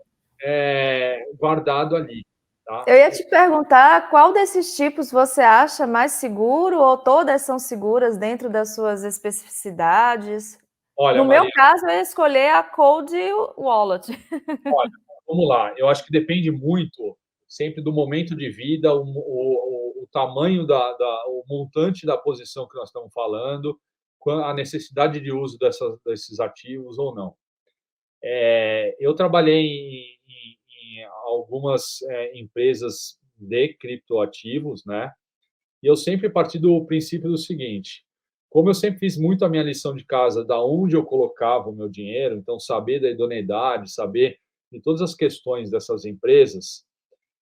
guardado ali. Tá? Eu ia te perguntar qual desses tipos você acha mais seguro ou todas são seguras dentro das suas especificidades? Olha, No meu Maria, caso, eu ia escolher a Cold Wallet. olha, vamos lá. Eu acho que depende muito sempre do momento de vida, o tamanho o montante da posição que nós estamos falando, a necessidade de uso desses ativos ou não. Eu trabalhei em algumas empresas de criptoativos, né? E eu sempre parti do princípio do seguinte: Como eu sempre fiz muito a minha lição de casa, da onde eu colocava o meu dinheiro, então saber da idoneidade, saber de todas as questões dessas empresas,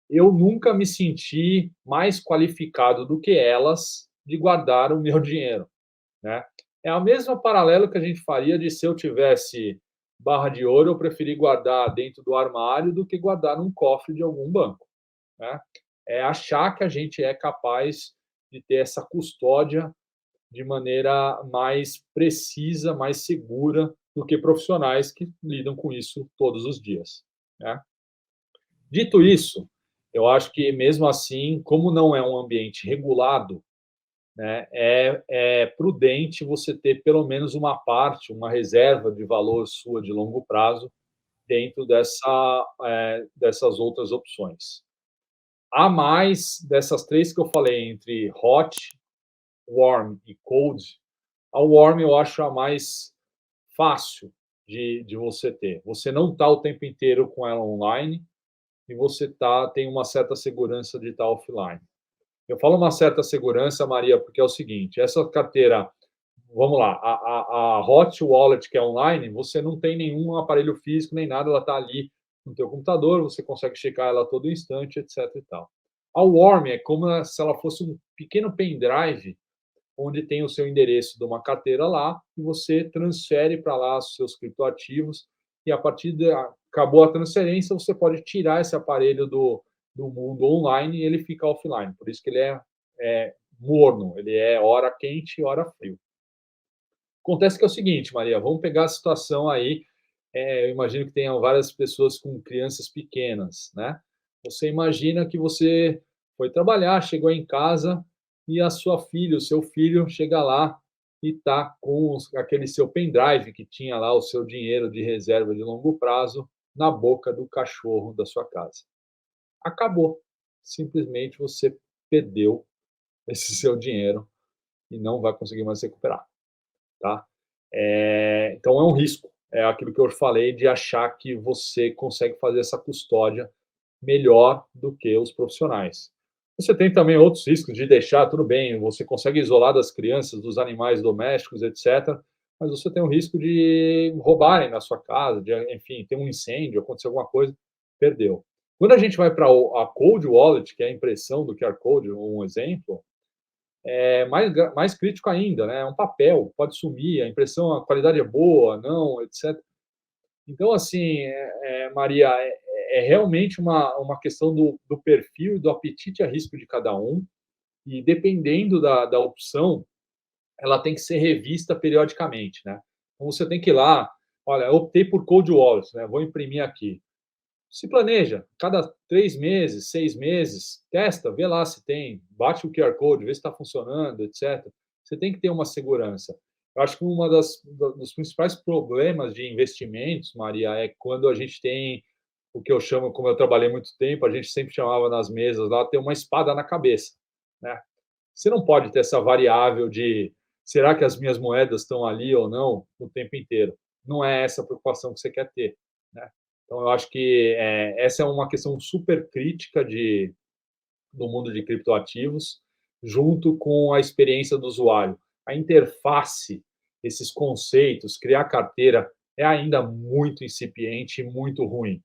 eu nunca me senti mais qualificado do que elas de guardar o meu dinheiro, né. É a mesma paralelo que a gente faria de se eu tivesse barra de ouro, eu preferi guardar dentro do armário do que guardar num cofre de algum banco, né. É achar que a gente é capaz de ter essa custódia de maneira mais precisa, mais segura do que profissionais que lidam com isso todos os dias, né. Dito isso, eu acho que mesmo assim, como não é um ambiente regulado, né, é prudente você ter pelo menos uma parte, uma reserva de valor sua de longo prazo dentro dessas outras opções. A mais dessas 3 que eu falei, entre hot, warm e cold, a warm eu acho a mais fácil de você ter. Você não está o tempo inteiro com ela online e você tem uma certa segurança de estar offline. Eu falo uma certa segurança, Maria, porque é o seguinte: essa carteira, vamos lá, a Hot Wallet, que é online, você não tem nenhum aparelho físico nem nada, ela está ali no teu computador, você consegue checar ela a todo instante, etc. E tal. A Warm é como se ela fosse um pequeno pendrive onde tem o seu endereço de uma carteira lá, e você transfere para lá os seus criptoativos, e a partir da acabou a transferência, você pode tirar esse aparelho do mundo online e ele fica offline. Por isso que ele é morno, ele é hora quente e hora frio. Acontece que é o seguinte, Maria, vamos pegar a situação aí, eu imagino que tenham várias pessoas com crianças pequenas, né. Você imagina que você foi trabalhar, chegou em casa e a sua filha, o seu filho chega lá e tá com aquele seu pendrive que tinha lá o seu dinheiro de reserva de longo prazo na boca do cachorro da sua casa. Acabou. Simplesmente você perdeu esse seu dinheiro e não vai conseguir mais recuperar, tá? Então é um risco. É aquilo que eu falei de achar que você consegue fazer essa custódia melhor do que os profissionais. Você tem também outros riscos de deixar, tudo bem, você consegue isolar das crianças, dos animais domésticos, etc., mas você tem o risco de roubarem na sua casa, de, enfim, ter um incêndio, acontecer alguma coisa, perdeu. Quando a gente vai para a Cold Wallet, que é a impressão do QR Code, um exemplo, é mais crítico ainda, né? É um papel, pode sumir, a impressão, a qualidade é boa, não, etc. Então, assim, Maria, é realmente uma questão do perfil e do apetite a risco de cada um, e dependendo da opção, ela tem que ser revista periodicamente, né? Então, você tem que ir lá, olha, eu optei por Cold Wallet, né? Vou imprimir aqui. Se planeja, cada 3 meses, 6 meses, testa, vê lá se tem, bate o QR Code, vê se está funcionando, etc. Você tem que ter uma segurança. Eu acho que dos principais problemas de investimentos, Maria, é quando a gente tem o que eu chamo, como eu trabalhei muito tempo, a gente sempre chamava nas mesas lá, ter uma espada na cabeça, né? Você não pode ter essa variável de será que as minhas moedas estão ali ou não o tempo inteiro. Não é essa a preocupação que você quer ter, né? Então, eu acho que essa é uma questão super crítica do mundo de criptoativos, junto com a experiência do usuário. A interface, esses conceitos, criar carteira, é ainda muito incipiente e muito ruim.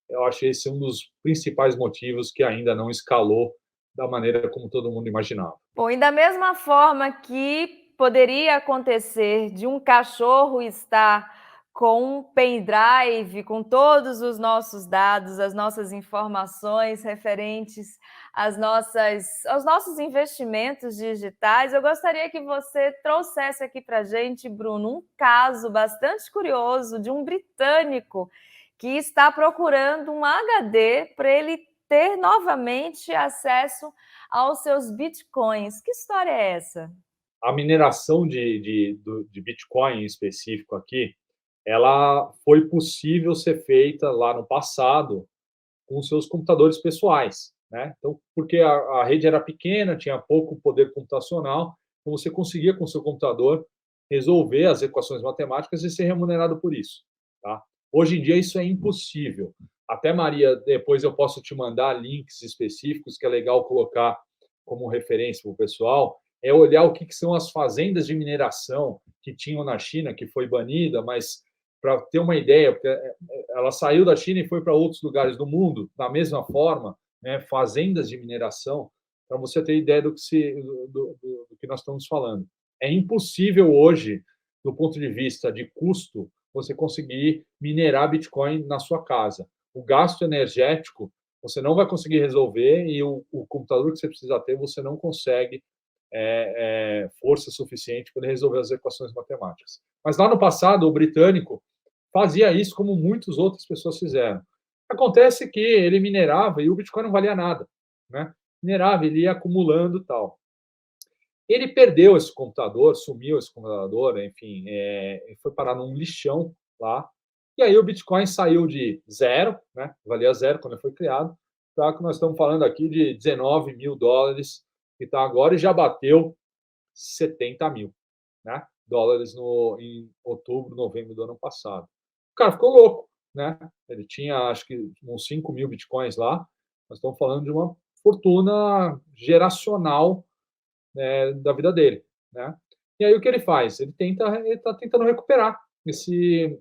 Eu acho esse um dos principais motivos que ainda não escalou da maneira como todo mundo imaginava. Bom, e da mesma forma que poderia acontecer de um cachorro estar com um pendrive com todos os nossos dados, as nossas informações referentes aos nossos investimentos digitais, eu gostaria que você trouxesse aqui para a gente, Bruno, um caso bastante curioso de um britânico que está procurando um HD para ele ter novamente acesso aos seus bitcoins. Que história é essa? A mineração de Bitcoin em específico aqui, ela foi possível ser feita lá no passado com seus computadores pessoais, né? Então, porque a rede era pequena, tinha pouco poder computacional, então você conseguia com o seu computador resolver as equações matemáticas e ser remunerado por isso, tá? Hoje em dia isso é impossível. Até, Maria, depois eu posso te mandar links específicos que é legal colocar como referência para o pessoal. é olhar o que são as fazendas de mineração que tinham na China, que foi banida, mas para ter uma ideia, porque ela saiu da China e foi para outros lugares do mundo, da mesma forma, né, fazendas de mineração, para você ter ideia do que nós estamos falando. É impossível hoje, do ponto de vista de custo, você conseguir minerar Bitcoin na sua casa. O gasto energético você não vai conseguir resolver e o computador que você precisa ter, você não consegue força suficiente para resolver as equações matemáticas. Mas lá no passado, o britânico fazia isso como muitas outras pessoas fizeram. Acontece que ele minerava e o Bitcoin não valia nada, né? Minerava, ele ia acumulando tal. Ele perdeu esse computador, sumiu esse computador, enfim, foi parar num lixão lá. E aí o Bitcoin saiu de zero, né? Valia zero quando ele foi criado, para que nós estamos falando aqui de 19 mil dólares, que está agora e já bateu 70 mil, né? Dólares em outubro, novembro do ano passado. O cara ficou louco, né? Ele tinha, acho que, uns 5 mil bitcoins lá. Nós estamos falando de uma fortuna geracional, né, da vida dele, né? E aí o que ele faz? Ele está tentando recuperar esse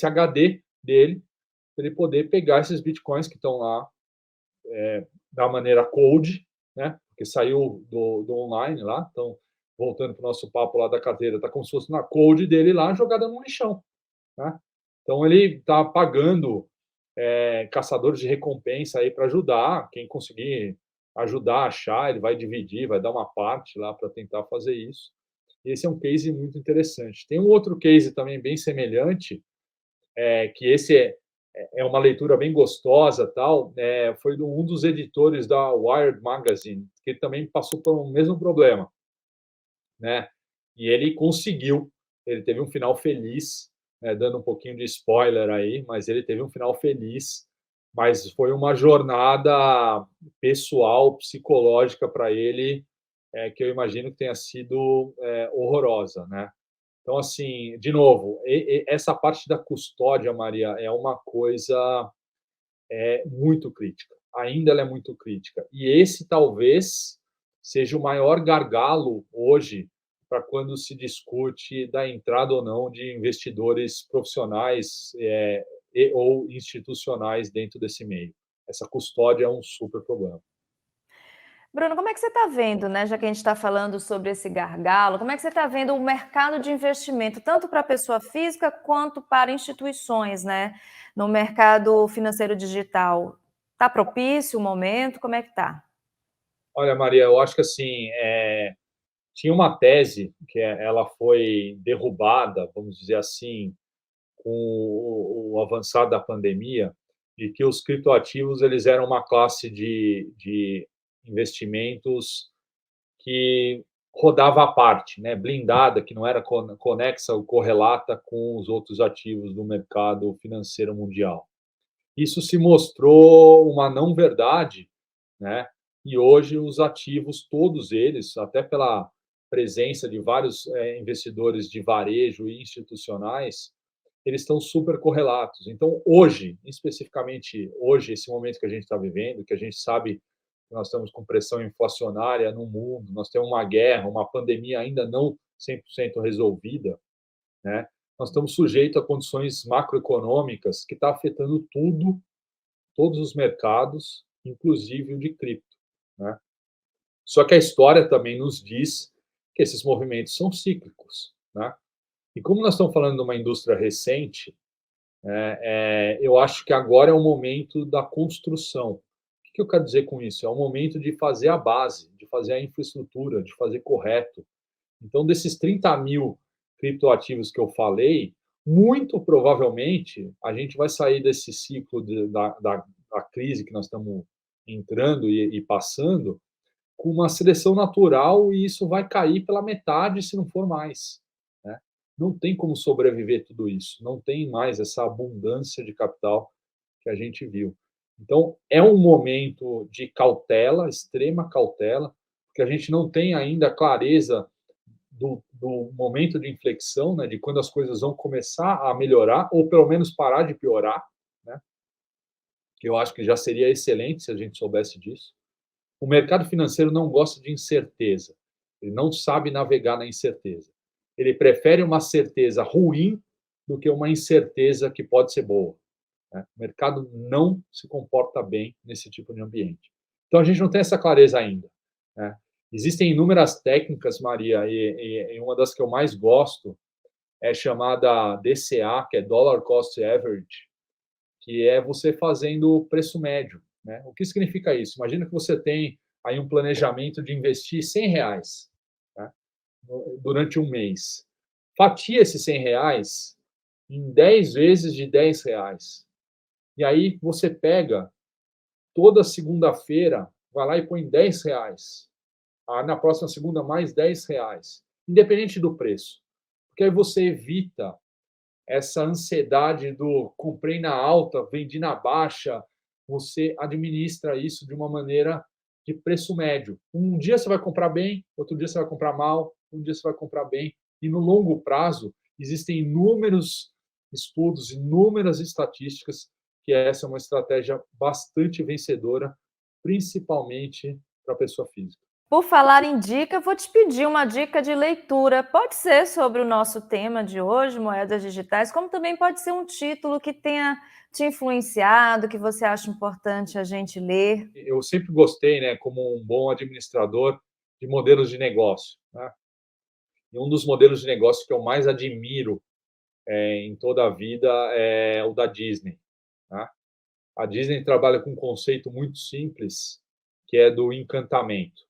HD dele, para ele poder pegar esses bitcoins que estão lá da maneira cold, né? Porque saiu do online lá, então voltando para o nosso papo lá da carteira, está como se fosse na cold dele lá, jogada no lixão, né? Então ele está pagando caçadores de recompensa aí para ajudar, quem conseguir ajudar a achar, ele vai dividir, vai dar uma parte lá para tentar fazer isso. E esse é um case muito interessante. Tem um outro case também bem semelhante, que esse é uma leitura bem gostosa, tal, foi de um dos editores da Wired Magazine, que também passou por um mesmo problema, né? E ele conseguiu, ele teve um final feliz, dando um pouquinho de spoiler aí, mas ele teve um final feliz, mas foi uma jornada pessoal, psicológica para ele, que eu imagino que tenha sido horrorosa, né? Então, assim, de novo, essa parte da custódia, Maria, é uma coisa muito crítica. Ainda ela é muito crítica. E esse talvez seja o maior gargalo hoje para quando se discute da entrada ou não de investidores profissionais ou institucionais dentro desse meio. Essa custódia é um super problema. Bruno, como é que você está vendo, né, já que a gente está falando sobre esse gargalo, como é que você está vendo o mercado de investimento, tanto para a pessoa física quanto para instituições, né, no mercado financeiro digital? Está propício o momento? Como é que está? Olha, Maria, eu acho que assim, tinha uma tese que ela foi derrubada, vamos dizer assim, com o avançar da pandemia, de que os criptoativos eles eram uma classe de investimentos que rodava à parte, né, blindada, que não era conexa ou correlata com os outros ativos do mercado financeiro mundial. Isso se mostrou uma não verdade, né? E hoje os ativos, todos eles, até pela presença de vários investidores de varejo e institucionais, eles estão super correlatos. Então, hoje, especificamente hoje, esse momento que a gente está vivendo, que a gente sabe que nós estamos com pressão inflacionária no mundo, nós temos uma guerra, uma pandemia ainda não 100% resolvida, né? Nós estamos sujeitos a condições macroeconômicas que está afetando tudo, todos os mercados, inclusive o de cripto, né? Só que a história também nos diz que esses movimentos são cíclicos, né? E como nós estamos falando de uma indústria recente, eu acho que agora é o momento da construção. O que eu quero dizer com isso? É o momento de fazer a base, de fazer a infraestrutura, de fazer correto. Então, desses 30 mil criptoativos que eu falei, muito provavelmente a gente vai sair desse ciclo da crise que nós estamos entrando e passando com uma seleção natural e isso vai cair pela metade, se não for mais, né? Não tem como sobreviver tudo isso, não tem mais essa abundância de capital que a gente viu. Então, é um momento de cautela, extrema cautela, porque a gente não tem ainda clareza do momento de inflexão, né, de quando as coisas vão começar a melhorar, ou pelo menos parar de piorar, né? Que eu acho que já seria excelente se a gente soubesse disso. O mercado financeiro não gosta de incerteza. Ele não sabe navegar na incerteza. Ele prefere uma certeza ruim do que uma incerteza que pode ser boa, né? O mercado não se comporta bem nesse tipo de ambiente. Então, a gente não tem essa clareza ainda, né? Existem inúmeras técnicas, Maria, e uma das que eu mais gosto é chamada DCA, que é Dollar Cost Average, que é você fazendo o preço médio, né? O que significa isso? Imagina que você tem aí um planejamento de investir R$100, né, durante um mês. Fatia esses R$100 em 10 vezes de R$10. E aí você pega toda segunda-feira, vai lá e põe R$10. Na próxima segunda, mais R$10, independente do preço. Porque aí você evita essa ansiedade do comprei na alta, vendi na baixa, você administra isso de uma maneira de preço médio. Um dia você vai comprar bem, outro dia você vai comprar mal, um dia você vai comprar bem. E no longo prazo, existem inúmeros estudos, inúmeras estatísticas que essa é uma estratégia bastante vencedora, principalmente para a pessoa física. Por falar em dica, vou te pedir uma dica de leitura. Pode ser sobre o nosso tema de hoje, moedas digitais, como também pode ser um título que tenha te influenciado, que você acha importante a gente ler. Eu sempre gostei, né, como um bom administrador, de modelos de negócio, né? E um dos modelos de negócio que eu mais admiro em toda a vida é o da Disney, né? A Disney trabalha com um conceito muito simples, que é do encantamento,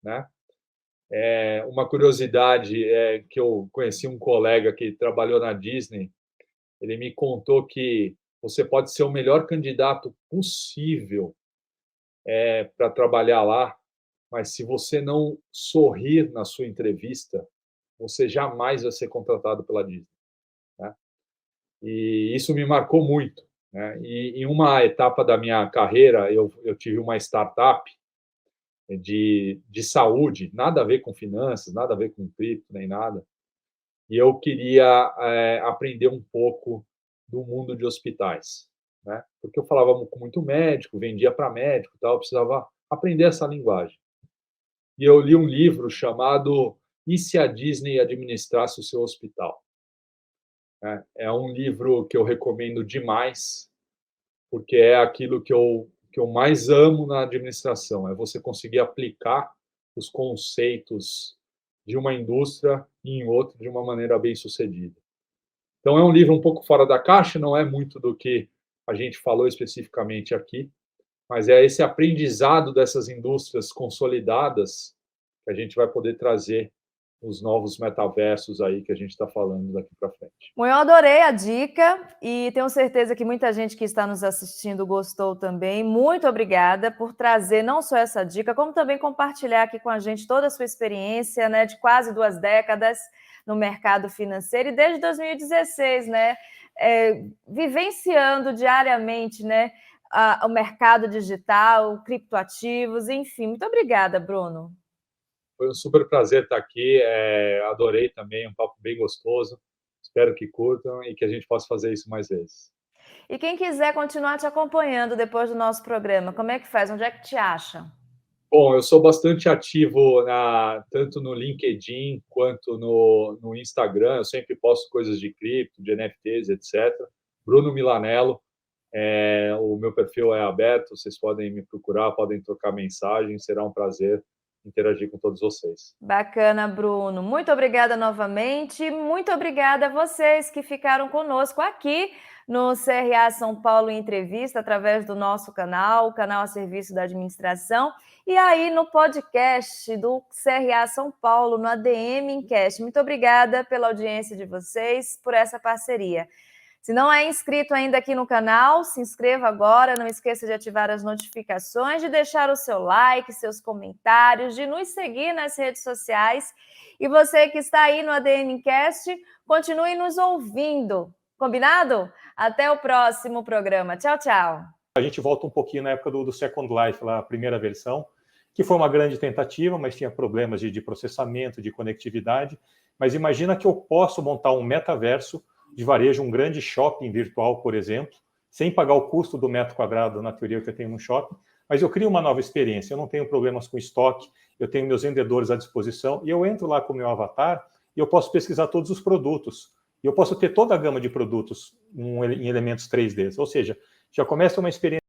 né? Uma curiosidade é que eu conheci um colega que trabalhou na Disney, ele me contou que você pode ser o melhor candidato possível para trabalhar lá, mas se você não sorrir na sua entrevista, você jamais vai ser contratado pela Disney, né? E isso me marcou muito, né? E em uma etapa da minha carreira, eu tive uma startup de saúde, nada a ver com finanças, nada a ver com cripto, nem nada. E eu queria aprender um pouco do mundo de hospitais, né? Porque eu falava com muito médico, vendia para médico, tal, eu precisava aprender essa linguagem. E eu li um livro chamado E se a Disney administrasse o seu hospital? É um livro que eu recomendo demais, porque é aquilo que eu mais amo na administração, é você conseguir aplicar os conceitos de uma indústria em outra de uma maneira bem sucedida. Então é um livro um pouco fora da caixa, não é muito do que a gente falou especificamente aqui, mas é esse aprendizado dessas indústrias consolidadas que a gente vai poder trazer os novos metaversos aí que a gente está falando daqui para frente. Bom, eu adorei a dica e tenho certeza que muita gente que está nos assistindo gostou também. Muito obrigada por trazer não só essa dica, como também compartilhar aqui com a gente toda a sua experiência, né, de quase 2 décadas no mercado financeiro e desde 2016, né, vivenciando diariamente, né, o mercado digital, criptoativos, enfim. Muito obrigada, Bruno. Foi um super prazer estar aqui, adorei também, um papo bem gostoso. Espero que curtam e que a gente possa fazer isso mais vezes. E quem quiser continuar te acompanhando depois do nosso programa, como é que faz? Onde é que te acha? Bom, eu sou bastante ativo tanto no LinkedIn quanto no Instagram. Eu sempre posto coisas de cripto, de NFTs, etc. Bruno Milanello. O meu perfil é aberto, vocês podem me procurar, podem trocar mensagem. Será um prazer interagir com todos vocês. Bacana, Bruno. Muito obrigada novamente. Muito obrigada a vocês que ficaram conosco aqui no CRA São Paulo Entrevista, através do nosso canal, o canal a serviço da administração, e aí no podcast do CRA São Paulo, no ADM Encast. Muito obrigada pela audiência de vocês, por essa parceria. Se não é inscrito ainda aqui no canal, se inscreva agora, não esqueça de ativar as notificações, de deixar o seu like, seus comentários, de nos seguir nas redes sociais. E você que está aí no ADM Cast, continue nos ouvindo. Combinado? Até o próximo programa. Tchau, tchau. A gente volta um pouquinho na época do Second Life, lá, a primeira versão, que foi uma grande tentativa, mas tinha problemas de processamento, de conectividade. Mas imagina que eu posso montar um metaverso de varejo, um grande shopping virtual, por exemplo, sem pagar o custo do metro quadrado na teoria que eu tenho no shopping, mas eu crio uma nova experiência, eu não tenho problemas com estoque, eu tenho meus vendedores à disposição, e eu entro lá com o meu avatar e eu posso pesquisar todos os produtos. E eu posso ter toda a gama de produtos em elementos 3D. Ou seja, já começa uma experiência